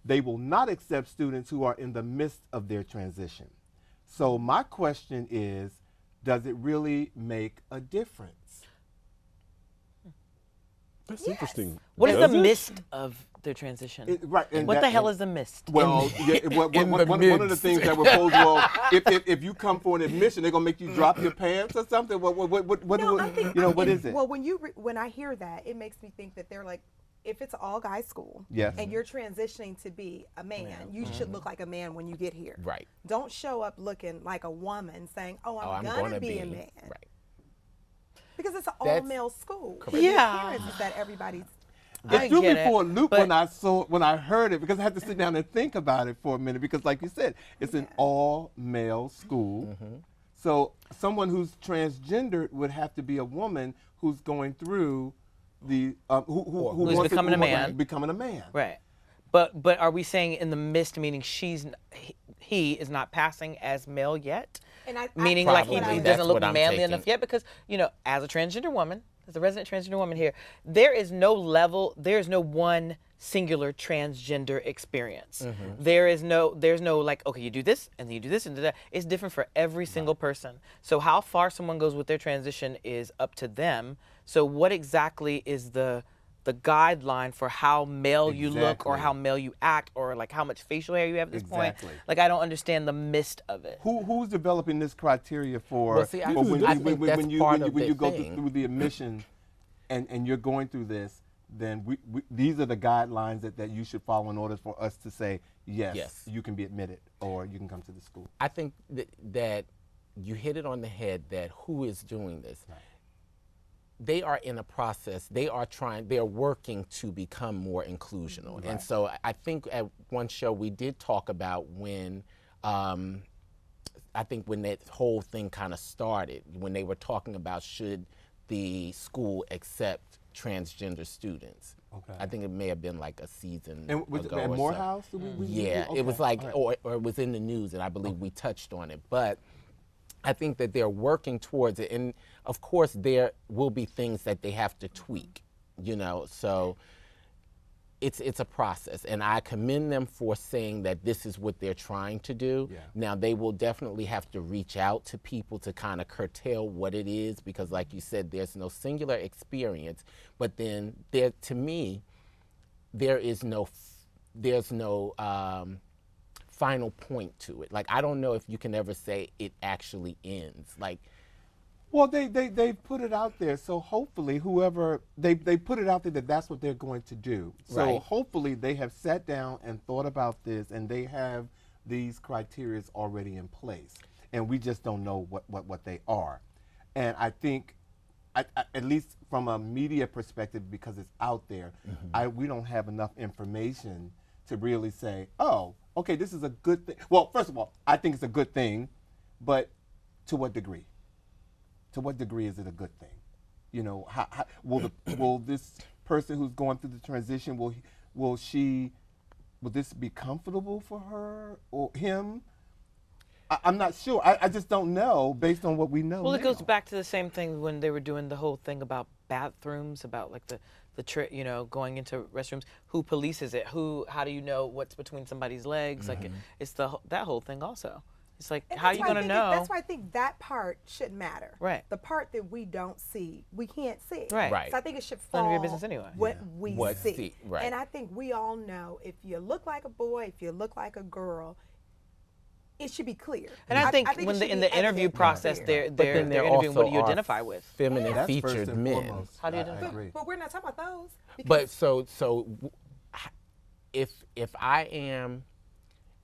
Speaker 5: they will not accept students who are in the midst of their transition. So my question is, does it really make a difference?
Speaker 2: That's interesting.
Speaker 3: What is
Speaker 2: Does
Speaker 3: the
Speaker 2: it?
Speaker 3: mist of their transition?
Speaker 5: Right.
Speaker 3: What the hell is the mist?
Speaker 5: Well, one of the things that were posed, well, if you come for an admission, they're gonna make you drop your pants or something. What is it?
Speaker 4: Well, when I hear that, it makes me think that they're like, if it's an all guys school,
Speaker 5: yes,
Speaker 4: and you're transitioning to be a man, you should look like a man when you get here.
Speaker 1: Right.
Speaker 4: Don't show up looking like a woman saying, "Oh, I'm gonna be a man."
Speaker 1: Right.
Speaker 4: Because it's an all-male school.
Speaker 1: Correct.
Speaker 4: The appearance is that everybody's.
Speaker 5: It threw me for a loop when I heard it, because I had to sit down and think about it for a minute, because like you said, it's an all-male school. Mm-hmm. So someone who's transgendered would have to be a woman who's going through the who's
Speaker 3: wants becoming a man.
Speaker 5: Becoming a man.
Speaker 3: Right. But are we saying in the midst, meaning he is not passing as male yet? Meaning like he doesn't look manly enough yet? Because, as a transgender woman, as a resident transgender woman here, there is no one singular transgender experience. Mm-hmm. There's no like, okay, you do this and then you do this and do that. It's different for every single person. So how far someone goes with their transition is up to them. So what exactly is the guideline for how male you look or how male you act or like how much facial hair you have at this point? Like, I don't understand the mist of it.
Speaker 5: Who's developing this criteria for
Speaker 1: when
Speaker 5: you go through the admission and you're going through this, then these are the guidelines that you should follow in order for us to say, yes, you can be admitted or you can come to the school.
Speaker 1: I think that you hit it on the head, that who is doing this. Right. They are in a process. They are working to become more inclusional. Right. And so I think at one show we did talk about when, I think when that whole thing kind of started, when they were talking about should the school accept transgender students. Okay. I think it may have been like a season ago
Speaker 5: at Morehouse?
Speaker 1: It was like, or it was in the news, and I believe we touched on it. But I think that they're working towards it, and of course there will be things that they have to tweak, so it's a process, and I commend them for saying that this is what they're trying to do. Yeah. Now they will definitely have to reach out to people to kind of curtail what it is, because like you said, there's no singular experience, but then to me, there's no final point to it. Like, I don't know if you can ever say it actually ends. Like,
Speaker 5: well, they put it out there, so hopefully whoever they put it out there that's what they're going to do. So hopefully they have sat down and thought about this, and they have these criteria already in place, and we just don't know what they are. And I think, at least from a media perspective, because it's out there, we don't have enough information to really say, oh, okay, this is a good thing. Well, first of all, I think it's a good thing, but to what degree? To what degree is it a good thing? How will this person who's going through the transition, will this be comfortable for her or him? I'm not sure. I just don't know based on what we know.
Speaker 3: Well, it goes back to the same thing when they were doing the whole thing about bathrooms, about like going into restrooms. Who polices it? How do you know what's between somebody's legs? Like, it's that whole thing also. It's like,
Speaker 4: And
Speaker 3: how are
Speaker 4: that's
Speaker 3: you
Speaker 4: why I
Speaker 3: going to
Speaker 4: think
Speaker 3: know?
Speaker 4: That's why I think that part shouldn't matter.
Speaker 3: Right.
Speaker 4: The part that we don't see, we can't see.
Speaker 3: Right.
Speaker 1: Right.
Speaker 4: So I think it should
Speaker 3: None of
Speaker 4: fall
Speaker 3: your business anyway.
Speaker 4: what we
Speaker 1: What
Speaker 4: see.
Speaker 1: see, right.
Speaker 4: And I think we all know if you look like a boy, if you look like a girl, it should be clear.
Speaker 3: And I think
Speaker 4: it
Speaker 3: when
Speaker 4: should
Speaker 3: in
Speaker 4: be
Speaker 3: the interview
Speaker 4: evident
Speaker 3: process,
Speaker 4: clear.
Speaker 3: they're interviewing what do you
Speaker 1: are
Speaker 3: identify with.
Speaker 1: feminine
Speaker 5: That's first
Speaker 1: featured
Speaker 5: and
Speaker 1: men.
Speaker 5: foremost.
Speaker 3: How do you
Speaker 5: I
Speaker 3: identify?
Speaker 5: agree.
Speaker 4: But we're not talking about those.
Speaker 1: But so if I am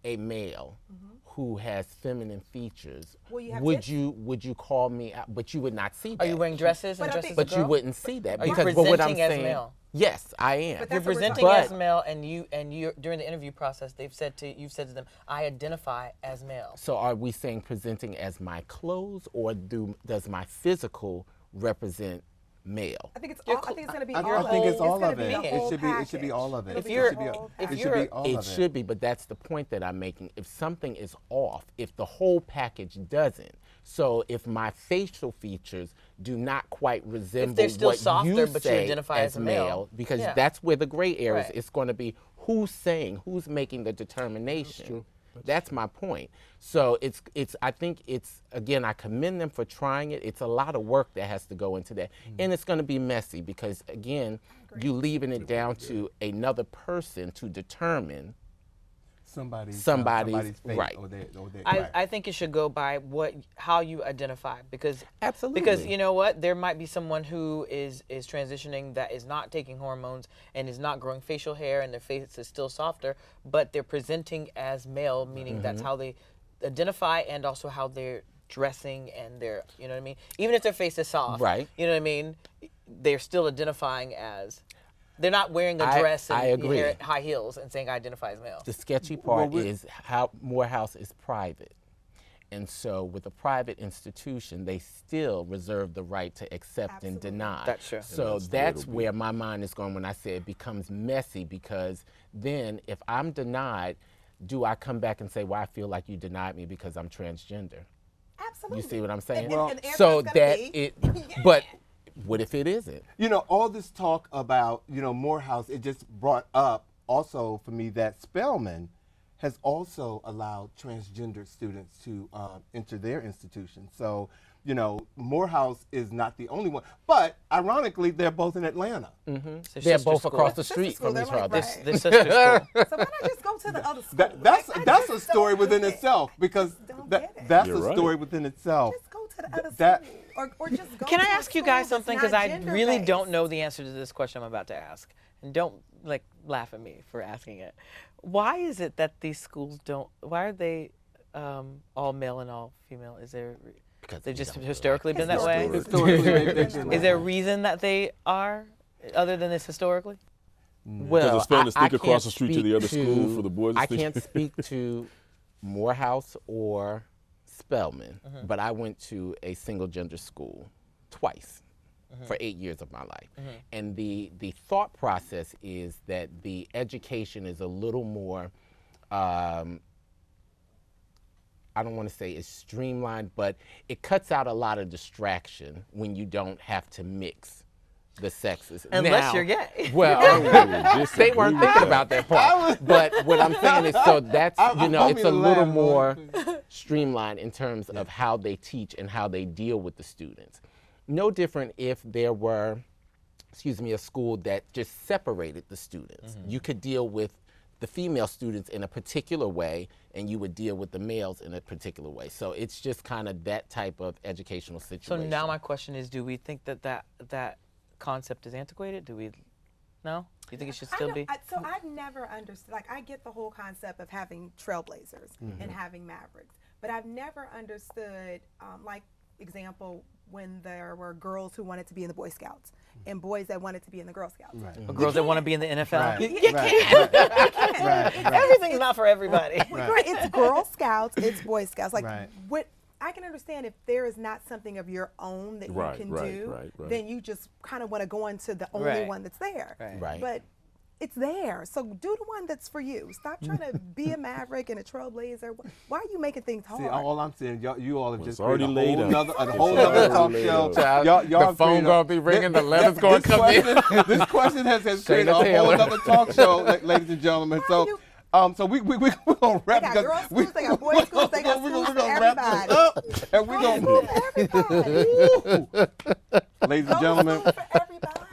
Speaker 1: a male who has feminine features,
Speaker 4: Well, you have
Speaker 1: would
Speaker 4: tits.
Speaker 1: you call me out? But you would not see that.
Speaker 3: Are you wearing dresses and
Speaker 4: But I
Speaker 3: dresses?
Speaker 4: think-
Speaker 1: But
Speaker 3: as a
Speaker 1: you
Speaker 3: girl?
Speaker 1: wouldn't see that
Speaker 3: Are you
Speaker 1: because but what I'm
Speaker 3: presenting as
Speaker 1: saying,
Speaker 3: male?
Speaker 1: yes, I am.
Speaker 4: But
Speaker 3: You're
Speaker 4: that's what we're
Speaker 3: presenting
Speaker 1: talking
Speaker 3: as
Speaker 1: about.
Speaker 3: male, and you during the interview process, you've said to them, I identify as male.
Speaker 1: So are we saying presenting as my clothes, or does my physical represent male?
Speaker 4: I think it's
Speaker 3: You're
Speaker 4: all, I think it's going to be
Speaker 5: I
Speaker 4: all of
Speaker 5: think
Speaker 4: it.
Speaker 5: it's all
Speaker 4: gonna
Speaker 5: of
Speaker 4: be
Speaker 5: it.
Speaker 4: the
Speaker 5: It
Speaker 4: whole
Speaker 5: should be
Speaker 4: package.
Speaker 5: all of it.
Speaker 4: It'll
Speaker 3: If
Speaker 4: be
Speaker 3: you're-
Speaker 4: the whole
Speaker 3: if
Speaker 5: It
Speaker 4: package.
Speaker 5: should be all
Speaker 1: It
Speaker 5: of it.
Speaker 1: should be, but that's the point that I'm making. If something is off, if the whole package doesn't, so if my facial features do not quite resemble
Speaker 3: they're still
Speaker 1: what
Speaker 3: softer,
Speaker 1: you
Speaker 3: but you
Speaker 1: say
Speaker 3: identify as a male,
Speaker 1: because
Speaker 3: yeah.
Speaker 1: that's where the gray areas.
Speaker 3: Right.
Speaker 1: It's going to be who's saying, who's making the determination. That's my point. So I think it's, again, I commend them for trying it. It's a lot of work that has to go into that. And it's going to be messy because, again, you leaving it down to another person to determine.
Speaker 5: Somebody's fate
Speaker 1: right.
Speaker 5: or their
Speaker 3: I think it should go by how you identify because
Speaker 1: Absolutely.
Speaker 3: because you know what, there might be someone who is transitioning that is not taking hormones and is not growing facial hair and their face is still softer, but they're presenting as male, meaning that's how they identify and also how they're dressing and they're, you know what I mean, even if their face is soft,
Speaker 1: Right.
Speaker 3: you know what I mean, they're still identifying as. They're not wearing a dress
Speaker 1: I
Speaker 3: and
Speaker 1: agree.
Speaker 3: high heels and saying I identify as male.
Speaker 1: The sketchy part is how Morehouse is private. And so with a private institution, they still reserve the right to accept and deny.
Speaker 3: That's true.
Speaker 1: So that's where my mind is going when I say it becomes messy, because then if I'm denied, do I come back and say, well, I feel like you denied me because I'm transgender?
Speaker 4: Absolutely.
Speaker 1: You see what I'm saying?
Speaker 4: And the answer
Speaker 1: So
Speaker 4: is gonna
Speaker 1: that
Speaker 4: be,
Speaker 1: but what if it isn't?
Speaker 5: You know, all this talk about, Morehouse, it just brought up also for me that Spelman has also allowed transgender students to enter their institution. So, Morehouse is not the only one. But ironically, they're both in Atlanta.
Speaker 1: They're both across the street from each other.
Speaker 3: This sister school.
Speaker 4: So why not just go to the other school?
Speaker 5: That's a story within itself, because
Speaker 4: Don't get it.
Speaker 5: that's
Speaker 2: You're
Speaker 5: a
Speaker 2: right.
Speaker 5: story within itself.
Speaker 4: Just go to the other
Speaker 5: that-
Speaker 4: school. Or just go
Speaker 3: Can I
Speaker 4: to a
Speaker 3: ask you
Speaker 4: school
Speaker 3: guys
Speaker 4: that's
Speaker 3: something? Because
Speaker 4: not
Speaker 3: I really
Speaker 4: gender-based.
Speaker 3: don't know the answer to this question I'm about to ask. And don't laugh at me for asking it. Why is it that these schools why are they all male and all female? Is there,
Speaker 1: Because
Speaker 3: they've
Speaker 1: we
Speaker 3: just
Speaker 1: don't
Speaker 3: historically been that way?
Speaker 5: Historically, they've been
Speaker 3: Is there a reason that they are, other than this historically?
Speaker 1: Well,
Speaker 2: Does it stand to
Speaker 1: I
Speaker 2: stick across
Speaker 1: can't
Speaker 2: the street to
Speaker 1: speak
Speaker 2: the other school for the boys to
Speaker 1: I
Speaker 2: stick?
Speaker 1: can't speak to Morehouse or Spelman, but I went to a single gender school twice for 8 years of my life. And the thought process is that the education is a little more, I don't want to say it's streamlined, but it cuts out a lot of distraction when you don't have to mix the sexes.
Speaker 3: Unless
Speaker 1: Now-
Speaker 3: you're gay.
Speaker 1: Well, they weren't thinking about that part. But what I'm saying is, so that's, it's a little more streamlined in terms of how they teach and how they deal with the students. No different if there were, a school that just separated the students. You could deal with the female students in a particular way, and you would deal with the males in a particular way. So it's just kind of that type of educational
Speaker 3: So
Speaker 1: situation.
Speaker 3: now my question is, do we think that concept is antiquated? Do we, no? Do you think it should still be?
Speaker 4: So I've never understood, I get the whole concept of having trailblazers and having mavericks, but I've never understood, example, when there were girls who wanted to be in the Boy Scouts and boys that wanted to be in the Girl Scouts.
Speaker 3: Or girls that want to be in the NFL?
Speaker 5: Right.
Speaker 3: You can't. Everything's not for everybody.
Speaker 4: Right. It's Girl Scouts, it's Boy Scouts.
Speaker 5: Right.
Speaker 4: What I can understand, if there is not something of your own that
Speaker 2: Right,
Speaker 4: you can
Speaker 2: right,
Speaker 4: do,
Speaker 2: right.
Speaker 4: then you just kind of want to go into the only
Speaker 3: Right.
Speaker 4: one that's there.
Speaker 1: Right.
Speaker 4: But it's there. So do the one that's for you. Stop trying to be a maverick and a trailblazer. Why are you making things hard?
Speaker 5: See, all I'm saying, you all have
Speaker 2: Well,
Speaker 5: just
Speaker 2: it's already
Speaker 5: created
Speaker 2: laid out.
Speaker 5: a whole other talk
Speaker 2: laid
Speaker 5: show.
Speaker 2: out.
Speaker 5: Y'all
Speaker 1: The phone
Speaker 5: created
Speaker 1: gonna be ringing, the letters gonna come in.
Speaker 5: This question has created a
Speaker 1: Taylor.
Speaker 5: whole other talk show, ladies and gentlemen. So
Speaker 4: you-
Speaker 5: So we're gonna wrap.
Speaker 4: They got girls' schools, they got boys' schools, they got schools for everybody.
Speaker 5: And we're gonna, ladies and gentlemen,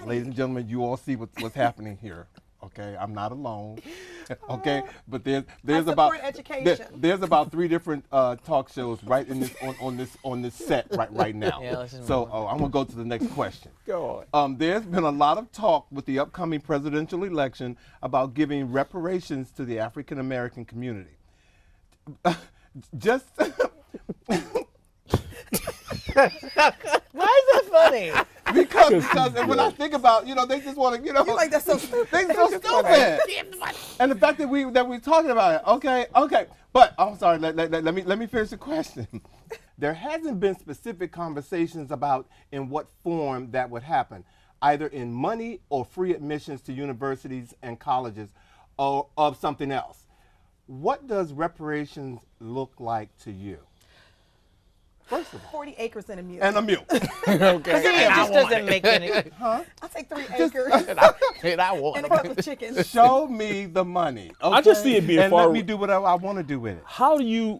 Speaker 5: ladies and gentlemen, you all see what's happening here. Okay, I'm not alone. Okay, but there's about there's about 3 different talk shows right in this on this set right now.
Speaker 3: Yeah,
Speaker 5: so I'm gonna go to the next question.
Speaker 1: Go on.
Speaker 5: There's been a lot of talk with the upcoming presidential election about giving reparations to the African American community. Just
Speaker 3: Why is that funny?
Speaker 5: because when I think about, they just want to,
Speaker 4: You're like, that's so stupid.
Speaker 5: They're so stupid. And the fact that we're talking about it, okay. But I'm sorry. Let me finish the question. There hasn't been specific conversations about in what form that would happen, either in money or free admissions to universities and colleges, or of something else. What does reparations look like to you? First of all,
Speaker 4: 40 acres and a mule.
Speaker 5: and a mule.
Speaker 3: Okay. It just doesn't make any.
Speaker 4: I'll take 3 acres
Speaker 1: And I want
Speaker 4: and a couple of chickens.
Speaker 5: Show me the money. Okay?
Speaker 2: I just see it being
Speaker 5: and
Speaker 2: far.
Speaker 5: let me do whatever I want to do with it.
Speaker 2: How do you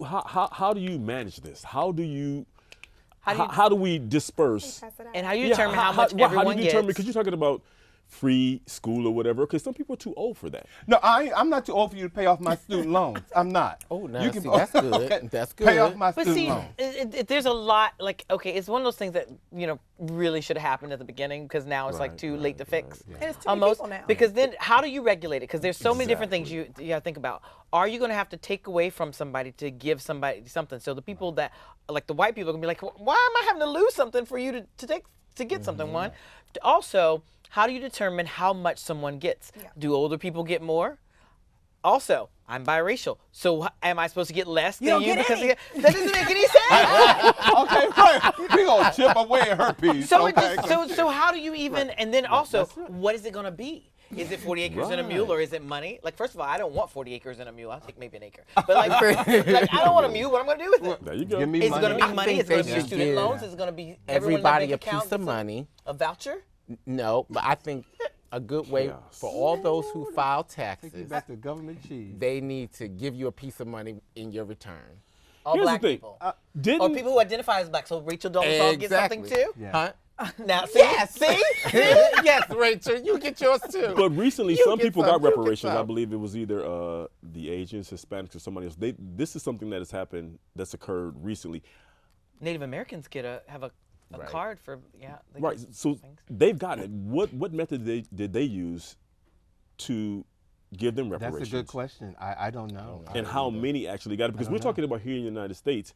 Speaker 2: manage this? How do we disperse?
Speaker 3: And how you determine how much
Speaker 2: how
Speaker 3: everyone
Speaker 2: do you determine?
Speaker 3: gets?
Speaker 2: Because you're talking about free school or whatever. Because some people are too old for that.
Speaker 5: No, I'm not too old for you to pay off my student loans. I'm not.
Speaker 1: Oh, no,
Speaker 5: You
Speaker 1: see, that's good.
Speaker 5: okay,
Speaker 1: That's good.
Speaker 5: Pay off my
Speaker 3: But
Speaker 5: student
Speaker 3: see,
Speaker 5: loans.
Speaker 3: there's a lot, like, okay, it's one of those things that, really should have happened at the beginning because now it's like too late to fix.
Speaker 4: And it's too many people now.
Speaker 3: Because then how do you regulate it? Because there's so many different things you got to think about. Are you going to have to take away from somebody to give somebody something? So the people that, like the white people are going to be like, why am I having to lose something for you to get something, one? Also, how do you determine how much someone gets?
Speaker 4: Yeah.
Speaker 3: Do older people get more? Also, I'm biracial, so am I supposed to get less than
Speaker 4: don't
Speaker 3: you?
Speaker 4: get any.
Speaker 3: That doesn't make any sense.
Speaker 5: Okay, right. We gonna chip away at her piece.
Speaker 3: So,
Speaker 5: okay?
Speaker 3: so how do you even? And then also, what is it going to be? Is it 40 acres and a mule, or is it money? Like, first of all, I don't want 40 acres and a mule. I'll take maybe an acre. But like I don't want a mule. What am I going to do with it?
Speaker 2: There you go.
Speaker 5: Give me
Speaker 3: Is it going to be money? Is it going to be
Speaker 1: should
Speaker 3: student
Speaker 1: give
Speaker 3: loans? Is it going to be everyone in their
Speaker 1: everybody
Speaker 3: bank
Speaker 1: a piece
Speaker 3: account
Speaker 1: of
Speaker 3: gets
Speaker 1: money.
Speaker 3: A voucher?
Speaker 1: No, but I think a good way for all those who file
Speaker 5: Take you
Speaker 1: taxes,
Speaker 5: back to government cheese.
Speaker 1: they need to give you a piece of money in your return.
Speaker 3: All
Speaker 2: Here's the
Speaker 3: black
Speaker 2: thing.
Speaker 3: people.
Speaker 2: Didn't
Speaker 3: Or people who identify as black. So Rachel Dolezal gets something too?
Speaker 5: Yeah.
Speaker 1: Huh?
Speaker 3: Now, see?
Speaker 1: Yes.
Speaker 3: See?
Speaker 1: Yes, Rachel, you get yours too.
Speaker 2: But recently,
Speaker 1: You
Speaker 2: some
Speaker 1: get
Speaker 2: people
Speaker 1: some,
Speaker 2: got
Speaker 1: you get
Speaker 2: reparations. I
Speaker 1: some.
Speaker 2: believe it was either the Asians, Hispanics, or somebody else. This is something that has happened. That's occurred recently.
Speaker 3: Native Americans have a
Speaker 1: Right.
Speaker 3: card for, yeah. they
Speaker 2: Right.
Speaker 3: get
Speaker 2: So
Speaker 3: things.
Speaker 2: they've gotten it. What method did they use to give them
Speaker 5: That's
Speaker 2: reparations?
Speaker 5: a good question. I don't know.
Speaker 2: And how many actually got it? Because we're talking about here in the United States,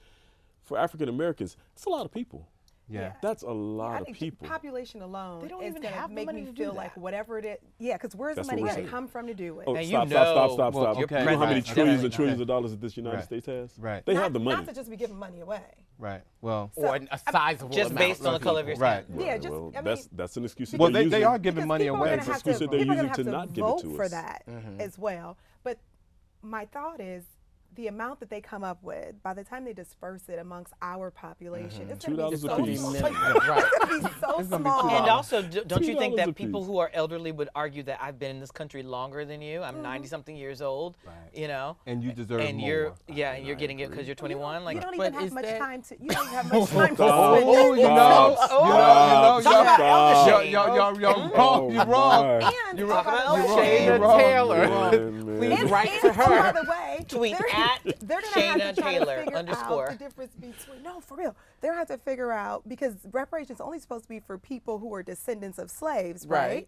Speaker 2: for African Americans, it's a lot of people.
Speaker 5: Yeah.
Speaker 2: That's a
Speaker 4: I
Speaker 2: lot of
Speaker 4: think
Speaker 2: people.
Speaker 4: population alone
Speaker 3: They don't
Speaker 4: is
Speaker 3: even
Speaker 4: going to
Speaker 3: have the
Speaker 4: make
Speaker 3: money
Speaker 4: me
Speaker 3: to do
Speaker 4: feel like
Speaker 3: that.
Speaker 4: whatever it is. Yeah, because where's
Speaker 2: That's
Speaker 4: the money
Speaker 2: what we're
Speaker 4: going to
Speaker 2: saying.
Speaker 4: come from to do it?
Speaker 2: Oh,
Speaker 3: Now, you
Speaker 2: stop.
Speaker 3: know-
Speaker 2: Well,
Speaker 5: okay,
Speaker 2: you know how many
Speaker 5: right,
Speaker 2: trillions and
Speaker 5: definitely.
Speaker 2: trillions of dollars that this United
Speaker 5: Right.
Speaker 2: States has?
Speaker 5: Right.
Speaker 2: They
Speaker 4: not,
Speaker 2: have the money.
Speaker 4: Not to just be giving money away.
Speaker 5: Right. Well.
Speaker 1: Or a sizable
Speaker 3: Just
Speaker 1: amount
Speaker 3: based on the
Speaker 1: of
Speaker 3: color of your
Speaker 1: people.
Speaker 5: Right.
Speaker 3: skin.
Speaker 4: Yeah, just,
Speaker 2: Well,
Speaker 4: I mean,
Speaker 2: that's an excuse. that
Speaker 5: Well,
Speaker 2: they're
Speaker 5: they
Speaker 2: using.
Speaker 5: are giving money
Speaker 4: people are
Speaker 5: away.
Speaker 4: gonna have
Speaker 2: Excuse
Speaker 4: to,
Speaker 2: that they're
Speaker 4: people are
Speaker 2: using
Speaker 4: gonna
Speaker 2: to
Speaker 4: have
Speaker 2: not
Speaker 4: to
Speaker 2: give it
Speaker 4: vote
Speaker 2: to
Speaker 4: for
Speaker 2: us.
Speaker 4: that as well. But my thought is, the amount that they come up with, by the time they disperse it amongst our population, it's going to be
Speaker 2: $2
Speaker 4: so
Speaker 2: a piece.
Speaker 4: small.
Speaker 1: Right.
Speaker 4: It's going to be so small.
Speaker 3: And also, don't you think
Speaker 2: $2
Speaker 3: that
Speaker 2: a
Speaker 3: people
Speaker 2: piece.
Speaker 3: who are elderly would argue that I've been in this country longer than you? I'm 90-something years old,
Speaker 5: Right.
Speaker 3: And
Speaker 5: you deserve
Speaker 3: and
Speaker 5: more.
Speaker 3: you're and you're getting it because you're 21.
Speaker 4: you
Speaker 3: Like,
Speaker 4: don't
Speaker 1: but
Speaker 4: even have
Speaker 1: is
Speaker 4: much
Speaker 1: that-
Speaker 4: time to. You don't have much time to
Speaker 2: Stop.
Speaker 4: spend.
Speaker 5: Oh, you know,
Speaker 2: Stop.
Speaker 3: Talk about elder
Speaker 5: y'all,
Speaker 3: shade.
Speaker 5: y'all wrong. You're wrong.
Speaker 4: And
Speaker 5: You're
Speaker 4: talk
Speaker 5: wrong.
Speaker 4: about
Speaker 5: You're
Speaker 4: elder
Speaker 5: wrong.
Speaker 4: shade.
Speaker 5: You're
Speaker 1: Shayna
Speaker 5: wrong.
Speaker 1: Taylor.
Speaker 2: Man, man.
Speaker 1: Please write
Speaker 4: And
Speaker 1: to her.
Speaker 4: by the way,
Speaker 3: Tweet
Speaker 4: they're
Speaker 3: at
Speaker 4: gonna have to try
Speaker 3: Shayna
Speaker 4: to figure
Speaker 3: Taylor
Speaker 4: out the difference between. No, for real. They're gonna have to figure out, because reparations only supposed to be for people who are descendants of slaves, right?
Speaker 1: Right.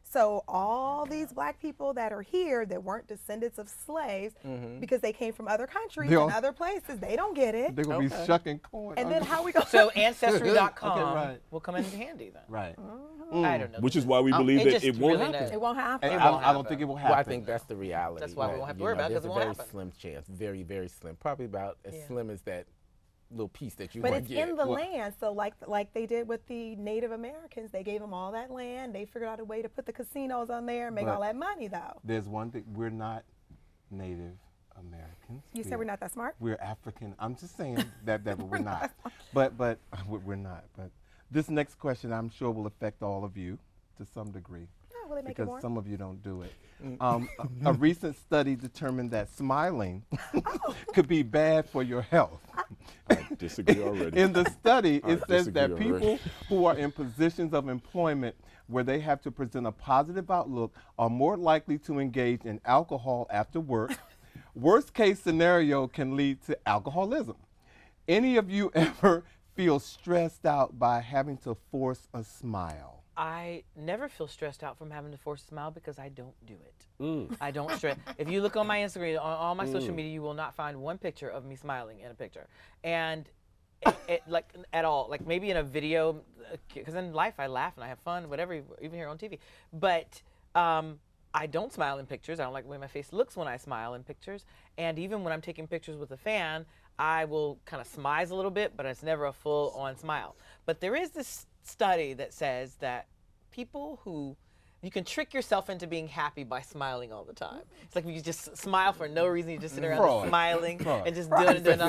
Speaker 4: So all these black people that are here that weren't descendants of slaves, because they came from other countries
Speaker 5: They'll-
Speaker 4: and other places, they don't get it.
Speaker 5: They're going to be shucking corn.
Speaker 4: And then how we go?
Speaker 3: So Ancestry.com
Speaker 5: Okay, right.
Speaker 3: will come in handy then.
Speaker 5: Right.
Speaker 3: I don't know.
Speaker 2: Which is why we believe
Speaker 3: it
Speaker 2: that
Speaker 3: just
Speaker 2: it won't
Speaker 3: really
Speaker 2: happen.
Speaker 4: it won't happen.
Speaker 5: And
Speaker 3: It won't
Speaker 5: I don't think it will happen.
Speaker 1: Well, I think that's the reality.
Speaker 3: That's why we won't have to
Speaker 1: You
Speaker 3: worry
Speaker 1: know,
Speaker 3: about it, 'cause
Speaker 1: there's
Speaker 3: it
Speaker 1: a
Speaker 3: won't
Speaker 1: very
Speaker 3: happen.
Speaker 1: slim chance, very, very slim. Probably about as
Speaker 3: Yeah.
Speaker 1: slim as that little piece that you
Speaker 4: But
Speaker 1: want
Speaker 4: it's
Speaker 1: to get.
Speaker 4: in the land, so like they did with the Native Americans, they gave them all that land. They figured out a way to put the casinos on there and make
Speaker 5: But-
Speaker 4: all that money, though.
Speaker 5: There's one thing. We're not Native Americans.
Speaker 4: You said we're not that smart?
Speaker 5: We're African. I'm just saying that we're not. But we're not. But this next question, I'm sure, will affect all of you to some degree.
Speaker 4: will it make it
Speaker 5: because
Speaker 4: warm?
Speaker 5: some of you don't do it. A recent study determined that smiling could be bad for your health.
Speaker 2: I disagree already.
Speaker 5: In the study, it says that
Speaker 2: disagree
Speaker 5: people
Speaker 2: already.
Speaker 5: who are in positions of employment where they have to present a positive outlook are more likely to engage in alcohol after work. Worst case scenario can lead to alcoholism. Any of you ever feel stressed out by having to force a smile?
Speaker 3: I never feel stressed out from having to force a smile because I don't do it. I don't stress. If you look on my Instagram, on all my social media, you will not find one picture of me smiling in a picture. And like at all, like maybe in a video, because in life I laugh and I have fun, whatever, even here on TV. But I don't smile in pictures. I don't like the way my face looks when I smile in pictures. And even when I'm taking pictures with a fan, I will kind of smize a little bit, but it's never a full-on smile. But there is this study that says that people who, you can trick yourself into being happy by smiling all the time. It's like if you just smile for no reason, you just sit around smiling and just doing it.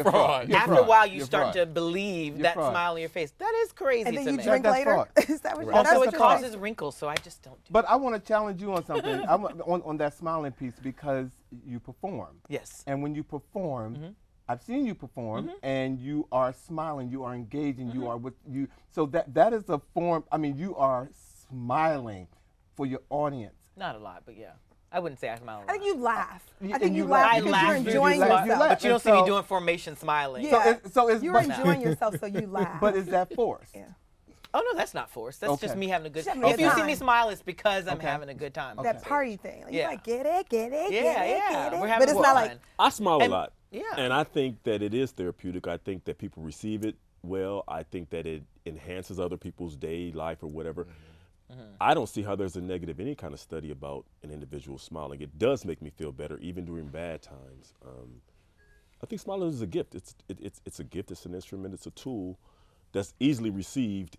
Speaker 3: After a while, you start to believe that smile on your face. That is crazy to me.
Speaker 4: And then you drink later? Is that what
Speaker 3: Also, it causes wrinkles, so I just don't do it.
Speaker 5: But I want to challenge you on something, on that smiling piece, because you perform.
Speaker 3: Yes.
Speaker 5: And when you perform, I've seen you perform, and you are smiling, you are engaging, you are with you. So that is a form. I mean, you are smiling for your audience.
Speaker 3: Not a lot, but yeah. I wouldn't say I smile a lot.
Speaker 4: I think you laugh. I think
Speaker 5: And
Speaker 4: you
Speaker 5: you
Speaker 4: laugh
Speaker 5: laugh.
Speaker 4: because
Speaker 3: I
Speaker 4: you're
Speaker 3: laugh.
Speaker 4: enjoying
Speaker 5: You laugh.
Speaker 4: yourself.
Speaker 5: You laugh.
Speaker 3: But you don't
Speaker 5: And
Speaker 3: see me
Speaker 5: so-
Speaker 3: doing formation smiling.
Speaker 4: Yeah.
Speaker 5: So it's
Speaker 4: You're enjoying yourself, so you laugh.
Speaker 5: But is that forced?
Speaker 4: Yeah.
Speaker 3: Oh, no, that's not forced. That's just
Speaker 5: Okay.
Speaker 3: me having a good
Speaker 4: Just
Speaker 3: time.
Speaker 4: having a
Speaker 3: If you
Speaker 4: good
Speaker 3: see me
Speaker 4: time.
Speaker 3: smile, it's because I'm
Speaker 5: Okay.
Speaker 3: having a good time.
Speaker 4: That party thing. Like,
Speaker 3: Yeah.
Speaker 4: you're like, get it, get it,
Speaker 3: Yeah,
Speaker 4: get it,
Speaker 3: yeah.
Speaker 4: get it.
Speaker 3: We're having
Speaker 4: But it's
Speaker 3: fun.
Speaker 4: not like,
Speaker 2: I smile a
Speaker 3: And-
Speaker 2: lot.
Speaker 3: yeah.
Speaker 2: And I think that it is therapeutic. I think that people receive it well. I think that it enhances other people's day, life, or whatever. I don't see how there's a negative any kind of study about an individual smiling. It does make me feel better, even during bad times. I think smiling is a gift. It's a gift. It's an instrument. It's a tool that's easily received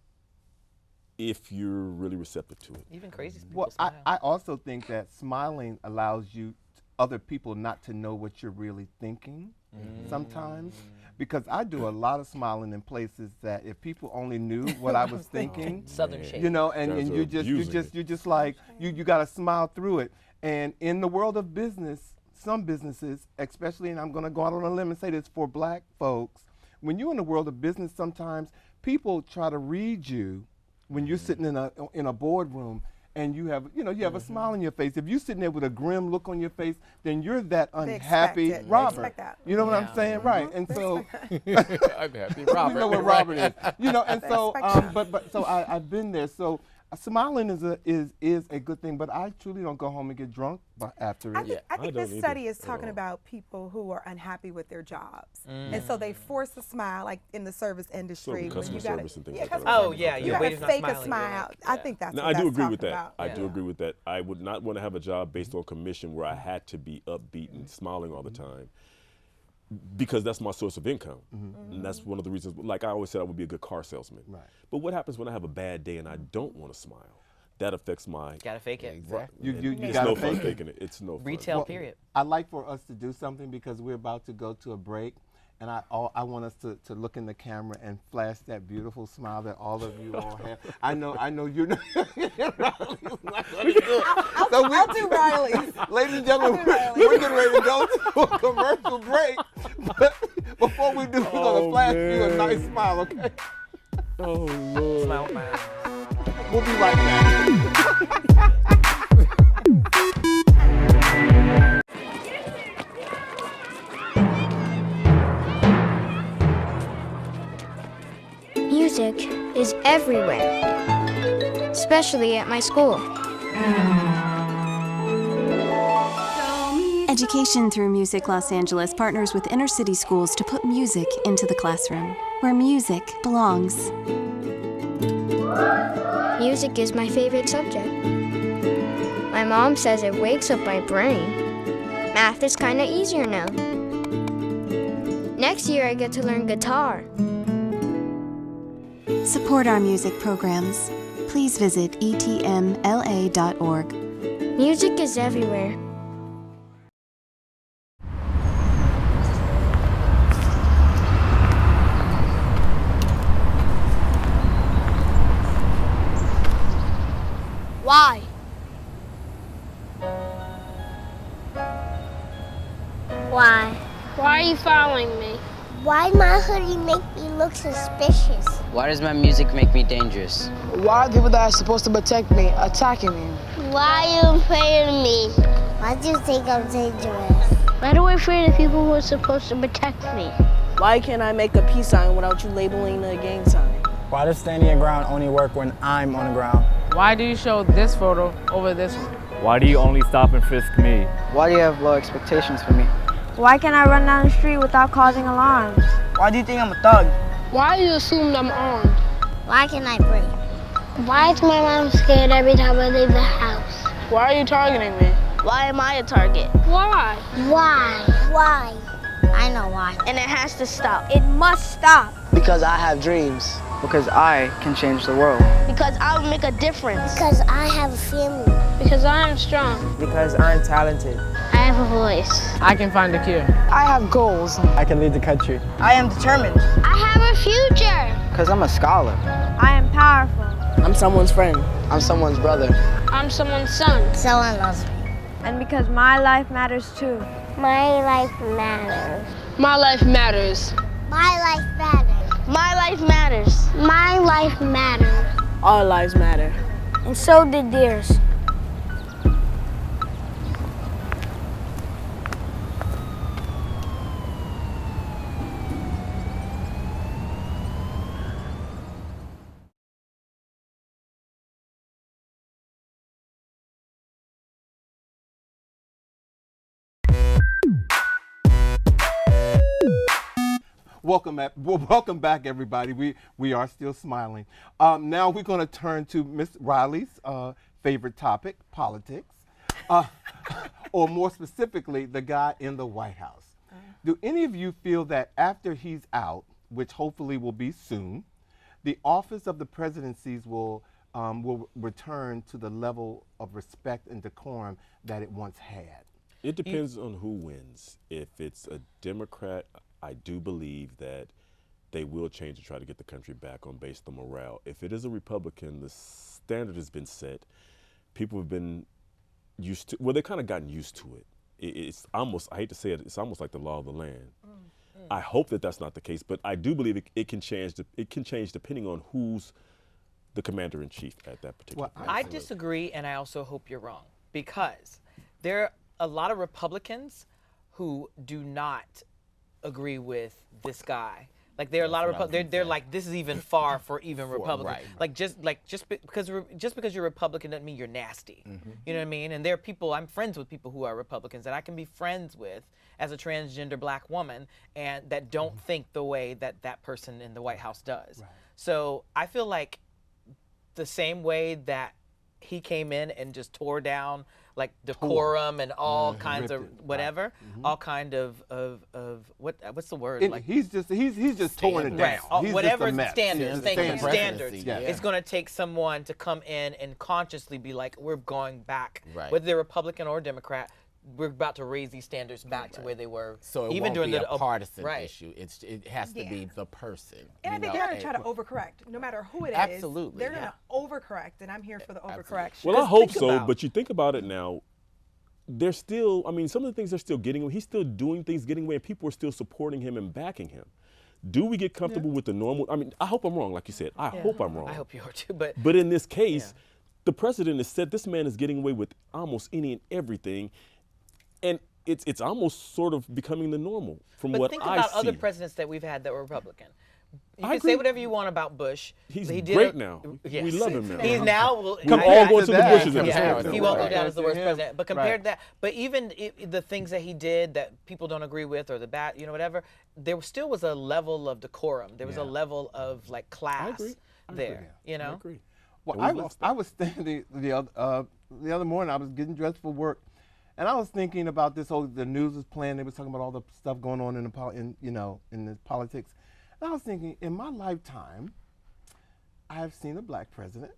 Speaker 2: if you're really receptive to it.
Speaker 3: Even crazy people
Speaker 5: Well,
Speaker 3: smile.
Speaker 5: I also think that smiling allows other people not to know what you're really thinking sometimes, because I do a lot of smiling in places that if people only knew what I was thinking,
Speaker 3: Southern shade.
Speaker 5: you know, and
Speaker 2: Guys are
Speaker 5: you just like you got to smile through it. And in the world of business, some businesses, especially, and I'm going to go out on a limb and say this for black folks, when you're in the world of business, sometimes people try to read you when you're sitting in a boardroom and you have a smile on your face. If you're sitting there with a grim look on your face, then you're that unhappy
Speaker 4: expect it. They
Speaker 5: Robert.
Speaker 4: expect that.
Speaker 5: You know what I'm saying, right? And so
Speaker 1: I'm happy, Robert.
Speaker 5: you know what Robert is. You know, and so
Speaker 4: expect
Speaker 5: but so I've been there. So smiling is a good thing, but I truly don't go home and get drunk after it.
Speaker 4: I think
Speaker 2: don't
Speaker 4: this
Speaker 2: either
Speaker 4: study is
Speaker 2: at
Speaker 4: talking
Speaker 2: all.
Speaker 4: about people who are unhappy with their jobs, and so they force a smile, like in the service industry. when
Speaker 2: customer
Speaker 4: you gotta,
Speaker 2: service and things
Speaker 4: yeah,
Speaker 2: like that.
Speaker 4: customer
Speaker 3: Oh,
Speaker 4: service.
Speaker 3: yeah,
Speaker 4: you
Speaker 3: your
Speaker 4: gotta
Speaker 3: waiter's not
Speaker 4: fake a
Speaker 3: smiling,
Speaker 4: smile.
Speaker 3: yeah.
Speaker 4: I think that's
Speaker 2: Now,
Speaker 4: what
Speaker 2: I
Speaker 4: that's
Speaker 2: do agree with
Speaker 4: talking
Speaker 2: that.
Speaker 4: about.
Speaker 2: I do agree with that. I would not want to have a job based on commission where I had to be upbeat and smiling all the time, because that's my source of income. And that's one of the reasons, like I always said, I would be a good car salesman.
Speaker 5: Right.
Speaker 2: But what happens when I have a bad day and I don't want to smile? That affects my...
Speaker 3: Gotta fake it.
Speaker 1: Exactly.
Speaker 5: You
Speaker 2: It's
Speaker 5: gotta
Speaker 2: no fun
Speaker 5: fake it.
Speaker 2: faking it. It's no fun.
Speaker 3: Retail,
Speaker 5: Well,
Speaker 3: period.
Speaker 5: I'd like for us to do something because we're about to go to a break, and I want us to look in the camera and flash that beautiful smile that all of you all have. I know you're not.
Speaker 4: I'll do Riley's.
Speaker 5: Ladies and gentlemen,
Speaker 4: Riley.
Speaker 5: we're getting ready to go to a commercial break. But before we do, we're gonna flash you a nice smile, okay?
Speaker 2: Oh, Lord.
Speaker 3: Smile with my eyes.
Speaker 5: We'll be right back.
Speaker 8: Music is everywhere, especially at my school.
Speaker 10: Education Through Music Los Angeles partners with inner city schools to put music into the classroom, where music belongs.
Speaker 8: Music is my favorite subject. My mom says it wakes up my brain. Math is kinda easier now. Next year I get to learn guitar.
Speaker 10: Support our music programs. Please visit etmla.org.
Speaker 8: Music is everywhere.
Speaker 11: Why?
Speaker 8: Why?
Speaker 11: Why are you following me?
Speaker 8: Why my hoodie make me look suspicious?
Speaker 12: Why does my music make me dangerous?
Speaker 13: Why are people that are supposed to protect me attacking me?
Speaker 8: Why are you afraid of me? Why do you think I'm dangerous?
Speaker 11: Why do I afraid of people who are supposed to protect me?
Speaker 13: Why can't I make a peace sign without you labeling the gang sign?
Speaker 14: Why does standing your ground only work when I'm on the ground?
Speaker 15: Why do you show this photo over this one?
Speaker 16: Why do you only stop and frisk me?
Speaker 17: Why do you have low expectations for me?
Speaker 18: Why can't I run down the street without causing alarms?
Speaker 13: Why do you think I'm a thug?
Speaker 11: Why do you assume I'm armed?
Speaker 8: Why can I breathe?
Speaker 11: Why is my mom scared every time I leave the house?
Speaker 13: Why are you targeting me?
Speaker 18: Why am I a target?
Speaker 11: Why?
Speaker 8: Why? I know why.
Speaker 18: And it has to stop. It must stop.
Speaker 13: Because I have dreams.
Speaker 17: Because I can change the world.
Speaker 18: Because I will make a difference.
Speaker 8: Because I have a family.
Speaker 11: Because I am strong.
Speaker 14: Because I'm talented.
Speaker 11: I have a voice.
Speaker 15: I can find a cure.
Speaker 13: I have goals.
Speaker 14: I can lead the country.
Speaker 13: I am determined.
Speaker 11: I have a future.
Speaker 17: Because I'm a scholar.
Speaker 18: I am powerful.
Speaker 13: I'm someone's friend.
Speaker 17: I'm someone's brother.
Speaker 11: I'm someone's son.
Speaker 8: Someone loves me.
Speaker 18: And because my life matters too.
Speaker 8: My life matters.
Speaker 11: My life matters.
Speaker 8: My life matters.
Speaker 18: My life matters.
Speaker 11: My life matters.
Speaker 13: Our lives matter.
Speaker 18: And so did theirs.
Speaker 5: Welcome back, everybody. We are still smiling. Now we're going to turn to Miss Riley's favorite topic, politics, or more specifically, the guy in the White House. Do any of you feel that after he's out, which hopefully will be soon, the office of the presidencies will return to the level of respect and decorum that it once had?
Speaker 2: It depends on who wins. If it's a Democrat, I do believe that they will change to try to get the country back on based on morale. If it is a Republican, the standard has been set. People have been used to, well, they kind of gotten used to it. It's almost, I hate to say it, it's almost like the law of the land. I hope that that's not the case, but I do believe it can change. It can change depending on who's the commander in chief at that particular point.
Speaker 3: I disagree, and I also hope you're wrong, because there are a lot of Republicans who do not agree with this guy. Like there are a lot of they're like, this is even far for even Republican. Right. Just because you're Republican doesn't mean you're nasty. You know what I mean? And there are people, I'm friends with people who are Republicans that I can be friends with as a transgender black woman and that don't think the way that that person in the White House does. Right. So I feel like the same way that he came in and just tore down like decorum and all kinds of whatever, all kind of what's the word? Like
Speaker 5: he's just torn it down.
Speaker 3: Right.
Speaker 5: He's
Speaker 3: whatever
Speaker 5: just a mess.
Speaker 3: Standards.
Speaker 5: Yeah.
Speaker 3: It's going to take someone to come in and consciously be like, we're going back, whether they're Republican or Democrat. We're about to raise these standards back to where they were.
Speaker 1: So it
Speaker 3: even
Speaker 1: won't
Speaker 3: during
Speaker 1: be
Speaker 3: the
Speaker 1: a partisan issue. It has to be the person.
Speaker 4: And I think they're going to try to overcorrect, no matter who it is.
Speaker 1: Absolutely.
Speaker 4: They're going to overcorrect, and I'm here for the overcorrection.
Speaker 2: Well, I hope so, but you think about it now, they're still, I mean, some of the things they're still getting away. He's still doing things, getting away, and people are still supporting him and backing him. Do we get comfortable with the normal? I mean, I hope I'm wrong, like you said. I hope I'm wrong.
Speaker 3: I hope you are too.
Speaker 2: But in this case, the president has said this man is getting away with almost any and everything. And it's almost sort of becoming the normal from what I see.
Speaker 3: But think about other presidents that we've had that were Republican. You can say whatever you want about Bush.
Speaker 2: He's great now.
Speaker 3: Yes.
Speaker 2: We love him now.
Speaker 3: He's now.
Speaker 2: Come all going to the Bushes.
Speaker 3: He won't go down as the worst president. But compared to that, but even the things that he did that people don't agree with or the bad, whatever, there still was a level of decorum. There was a level of like class there.
Speaker 2: I agree.
Speaker 5: Well, I was standing the other morning. I was getting dressed for work. And I was thinking about this the news was playing. They was talking about all the stuff going on in the politics. And I was thinking, in my lifetime, I've seen a black president.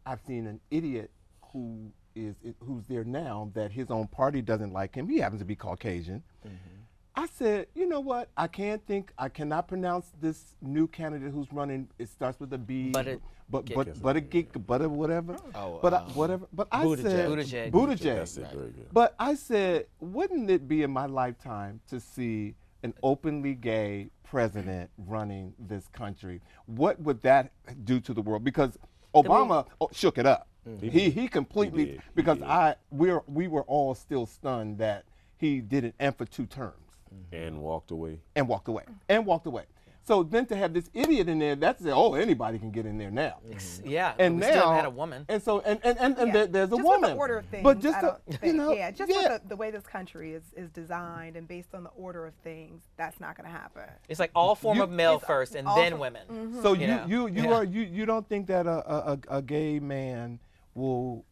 Speaker 5: I've seen an idiot who's there now that his own party doesn't like him. He happens to be Caucasian. I said, you know what? I cannot pronounce this new candidate who's running. It starts with a B. Whatever. But I said, Buttigieg.
Speaker 2: That's it, very good.
Speaker 5: But I said, wouldn't it be in my lifetime to see an openly gay president running this country? What would that do to the world? Because Obama shook it up. He completely, because we were all still stunned that he did it and for 2 terms.
Speaker 2: And walked away.
Speaker 5: So then to have this idiot in there, that's anybody can get in there now.
Speaker 3: Yeah,
Speaker 5: and
Speaker 3: we
Speaker 5: now
Speaker 3: still had a woman.
Speaker 5: And so there's a
Speaker 4: just
Speaker 5: woman.
Speaker 4: With the order of things,
Speaker 5: but just
Speaker 4: with the way this country is designed and based on the order of things, that's not going to happen.
Speaker 3: It's like all form of male first and then women.
Speaker 5: So you don't think that a gay man will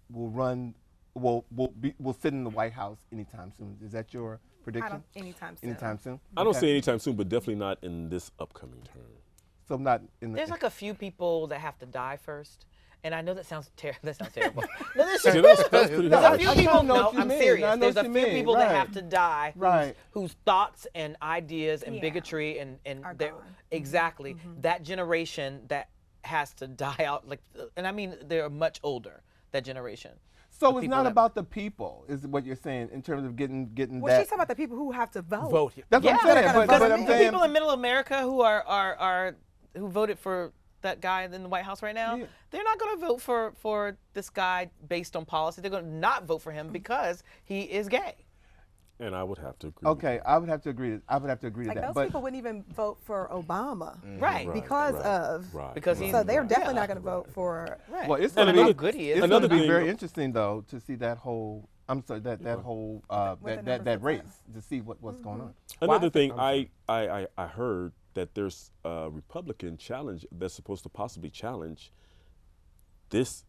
Speaker 5: sit in the White House anytime soon? Is that your prediction?
Speaker 4: Anytime soon.
Speaker 5: Anytime soon?
Speaker 2: I don't say anytime soon, but definitely not in this upcoming term.
Speaker 5: So not in the.
Speaker 3: There's like a few people that have to die first. And I know that sounds terrible. That sounds terrible. No, there's a few people. No, I'm serious. There's a few people that have to die, whose thoughts and ideas and bigotry and exactly that generation that has to die out. Like, and I mean, they're much older. That generation.
Speaker 5: So it's not about the people, is what you're saying, in terms of getting
Speaker 4: well,
Speaker 5: that.
Speaker 4: She's talking about the people who have to vote.
Speaker 5: That's what I'm saying. But I'm saying
Speaker 3: people in Middle America who who voted for that guy in the White House right now, they're not going to vote for this guy based on policy. They're going to not vote for him because he is gay.
Speaker 2: And I would have to agree.
Speaker 5: Okay, I would have to agree. I would have to agree to that.
Speaker 4: Those people wouldn't even vote for Obama,
Speaker 5: because
Speaker 4: he's. So they're definitely not going to vote for.
Speaker 5: Right. Well, it's going to be very interesting though to see that whole. I'm sorry, that race to see what's going on.
Speaker 2: Another thing, I heard that there's a Republican challenge that's supposed to possibly challenge this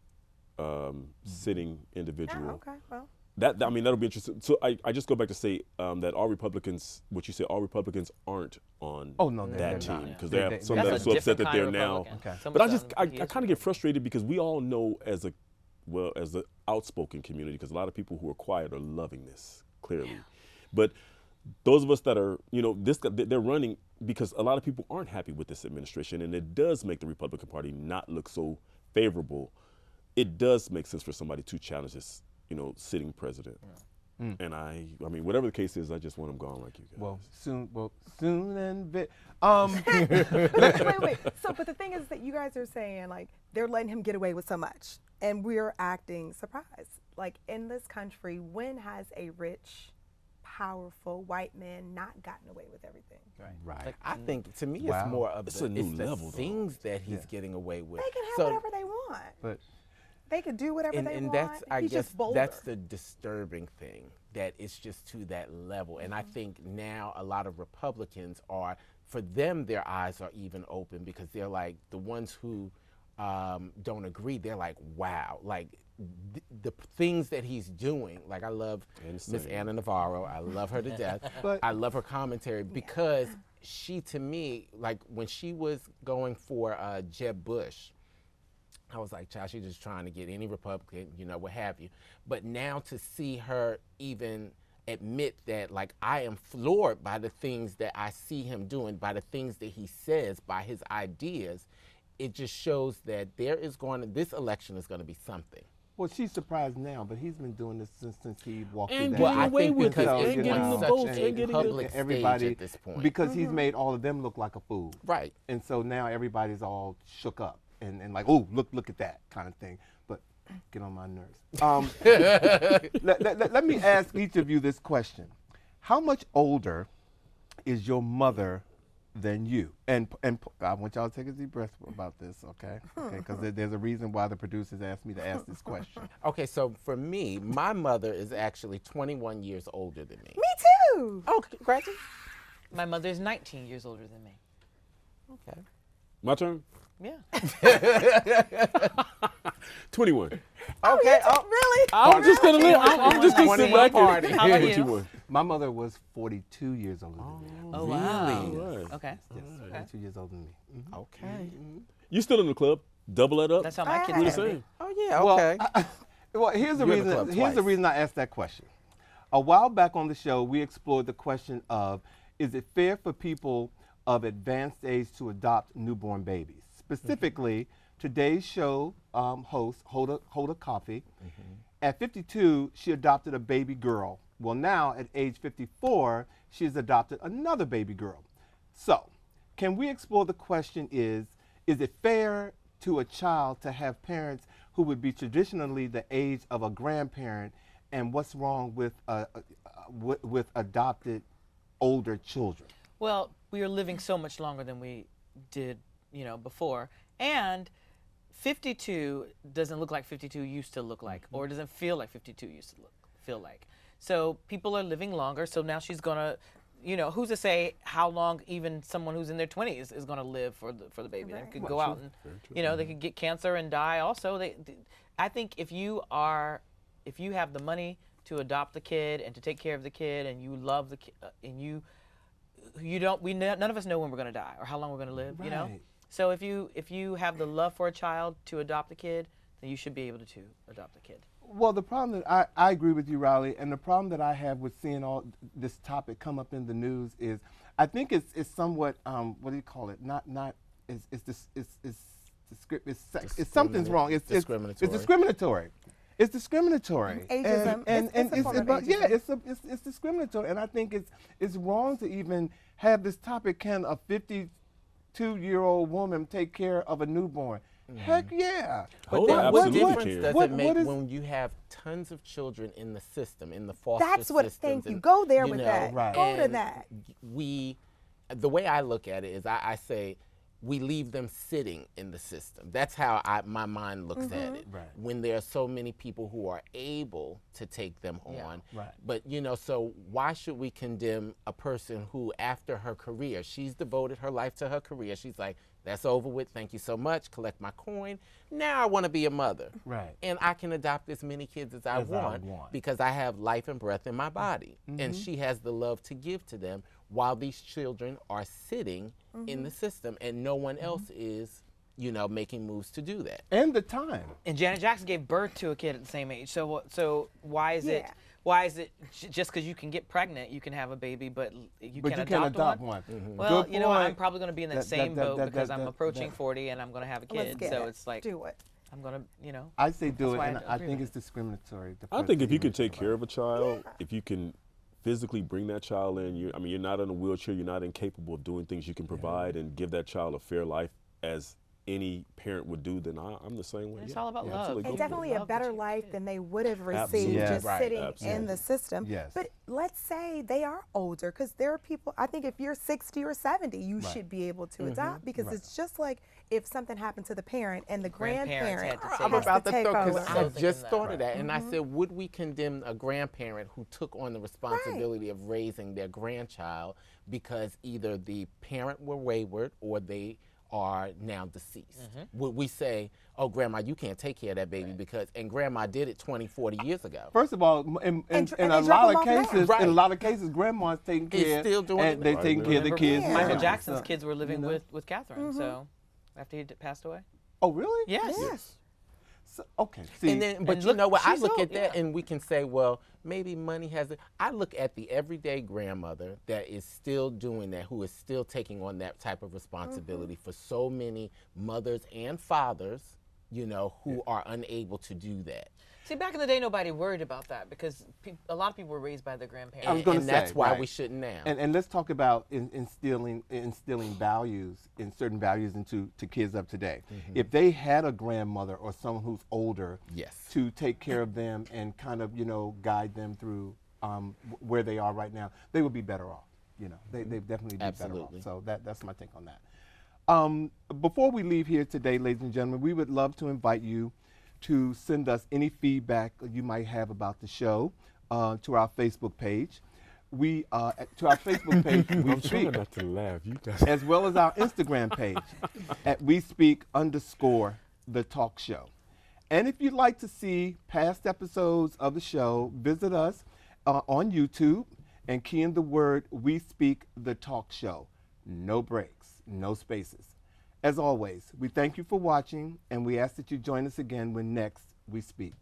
Speaker 2: sitting individual.
Speaker 4: Oh, okay, well.
Speaker 2: I mean, that'll be interesting. So I just go back to say that all Republicans, what you say, all Republicans aren't on that team because they have some that are so upset that they're now. Okay. But I kind of get frustrated because we all know as the outspoken community, because a lot of people who are quiet are loving this clearly, but those of us that are, they're running because a lot of people aren't happy with this administration, and it does make the Republican Party not look so favorable. It does make sense for somebody to challenge this. Sitting president. And I mean, whatever the case is, I just want him gone like you guys.
Speaker 5: Well, soon and
Speaker 4: wait. So, but the thing is that you guys are saying, like, they're letting him get away with so much, and we're acting surprised. Like, in this country, when has a rich, powerful white man not gotten away with everything?
Speaker 5: Right.
Speaker 1: Like, I think, to me, it's more of the things that he's getting away with.
Speaker 4: They can have whatever they want.
Speaker 5: But
Speaker 4: they could do whatever they want.
Speaker 1: That's, I guess, that's the disturbing thing, that it's just to that level. And I think now a lot of Republicans are, for them, their eyes are even open because they're like, the ones who don't agree, they're like, wow, like the things that he's doing. Like, I love Miss Anna Navarro. I love her to death. But I love her commentary because she, to me, like when she was going for Jeb Bush, I was like, child, she's just trying to get any Republican, what have you. But now to see her even admit that, like, I am floored by the things that I see him doing, by the things that he says, by his ideas, it just shows that this election is going to be something.
Speaker 5: Well, she's surprised now, but he's been doing this since he walked in.
Speaker 2: And getting away with it, and getting the votes, and getting
Speaker 1: public everybody at this point.
Speaker 5: Because he's made all of them look like a fool.
Speaker 1: Right.
Speaker 5: And so now everybody's all shook up. And like, oh, look at that kind of thing. But get on my nerves. Let me ask each of you this question. How much older is your mother than you? And I want y'all to take a deep breath about this, okay? Because there's a reason why the producers asked me to ask this question.
Speaker 1: Okay, so for me, my mother is actually 21 years older than me.
Speaker 4: Me too.
Speaker 1: Oh, congrats.
Speaker 3: My mother is 19 years older than me.
Speaker 1: Okay.
Speaker 2: My turn?
Speaker 3: Yeah.
Speaker 2: 21.
Speaker 1: Okay. Oh,
Speaker 4: really?
Speaker 2: I'm just gonna live. I'm just gonna sit back
Speaker 3: party. How about you?
Speaker 5: My mother was 42 years older than me.
Speaker 3: Oh, wow.
Speaker 2: Really?
Speaker 3: Okay.
Speaker 5: Yes, 42 years older than me. Mm-hmm.
Speaker 1: Okay.
Speaker 5: Mm-hmm.
Speaker 2: You still in the club? Double that up?
Speaker 3: That's how my kids
Speaker 2: do the
Speaker 3: are.
Speaker 2: same.
Speaker 1: Oh, yeah, okay.
Speaker 5: Well, here's the reason. Here's the reason I asked that question. A while back on the show, we explored the question of, Is it fair for people of advanced age to adopt newborn babies? Specifically, today's show host, Hoda Coffee, at 52, she adopted a baby girl. Well, now at age 54, she's adopted another baby girl. So, can we explore the question is it fair to a child to have parents who would be traditionally the age of a grandparent, and what's wrong with adopted older children?
Speaker 3: Well, we are living so much longer than we did, before, and 52 doesn't look like 52 used to look like, or doesn't feel like 52 used to feel like. So people are living longer. So now she's gonna, who's to say how long even someone who's in their 20s is gonna live for the baby? They could go out and, they could get cancer and die. Also, I think if you have the money to adopt the kid and to take care of the kid, and you love the kid, and none of us know when we're gonna die or how long we're gonna live. So if you have the love for a child to adopt a kid, then you should be able to adopt a kid.
Speaker 5: Well, the problem that I agree with you, Riley, and the problem that I have with seeing all this topic come up in the news is, I think it's somewhat what do you call it? It's something's wrong. It's discriminatory. It's discriminatory.
Speaker 4: Ageism.
Speaker 5: It's discriminatory, and I think it's wrong to even have this topic. Can a 52-year-old woman take care of a newborn? Heck yeah.
Speaker 1: But then what difference does it make when you have tons of children in the system, in the foster system?
Speaker 4: Thank you. Go there with that.
Speaker 5: Right.
Speaker 4: Go to that.
Speaker 1: The way I look at it is I say we leave them sitting in the system. That's how my mind looks at it.
Speaker 5: Right.
Speaker 1: When there are so many people who are able to take them on.
Speaker 5: Right.
Speaker 1: But, so why should we condemn a person who, after her career, she's devoted her life to her career. She's like, that's over with. Thank you so much. Collect my coin. Now I want to be a mother.
Speaker 5: Right.
Speaker 1: And I can adopt as many kids as I want because I have life and breath in my body. And she has the love to give to them while these children are sitting in the system and no one else is, making moves to do that.
Speaker 5: And the time.
Speaker 3: And Janet Jackson gave birth to a kid at the same age. So why is it? Why is it just because you can get pregnant, you can have a baby, but you can't adopt one? Well, I'm probably going to be in that same boat because I'm approaching 40 and I'm going to have a kid. So it's like,
Speaker 4: do it.
Speaker 3: I'm going to,
Speaker 5: I say do it, and I think it's discriminatory.
Speaker 2: I think if you can take care of a child, if you can physically bring that child in, you're not in a wheelchair, you're not incapable of doing things, you can provide and give that child a fair life as any parent would do, then I'm the same way.
Speaker 3: It's all about love.
Speaker 4: And definitely a better life than they would have received just sitting in the system.
Speaker 5: Yes.
Speaker 4: But let's say they are older, because there are people, I think if you're 60 or 70, you should be able to adopt, because it's just like if something happened to the parent and the grandparent has to take over.
Speaker 1: I just thought of that, and I said, would we condemn a grandparent who took on the responsibility of raising their grandchild because either the parent were wayward or they are now deceased? Would we say, oh, grandma, you can't take care of that baby and grandma did it 20, 40 years ago?
Speaker 5: First of all, in a lot of cases, grandma's taking care,
Speaker 1: still doing
Speaker 5: and they're taking care of the kids.
Speaker 3: Michael Jackson's kids were living with Catherine, so after he passed away.
Speaker 5: Oh, really?
Speaker 3: Yes.
Speaker 5: So, okay.
Speaker 1: But you know what? I look at that and we can say, well, maybe money has it. I look at the everyday grandmother that is still doing that, who is still taking on that type of responsibility for so many mothers and fathers, who are unable to do that.
Speaker 3: See, back in the day, nobody worried about that because a lot of people were raised by their grandparents.
Speaker 5: I was going to say,
Speaker 1: that's why we shouldn't now.
Speaker 5: And let's talk about instilling values, certain values into kids of today. If they had a grandmother or someone who's older to take care of them and kind of, guide them through where they are right now, they would be better off. They definitely be better off. So that's my take on that. Before we leave here today, ladies and gentlemen, we would love to invite you to send us any feedback you might have about the show to our Facebook page. To our Facebook page,
Speaker 2: I'm trying not to laugh. You guys.
Speaker 5: As well as our Instagram page at WeSpeakTheTalkShow. And if you'd like to see past episodes of the show, visit us on YouTube and key in the word We Speak the Talk Show. No breaks, no spaces. As always, we thank you for watching, and we ask that you join us again when next we speak.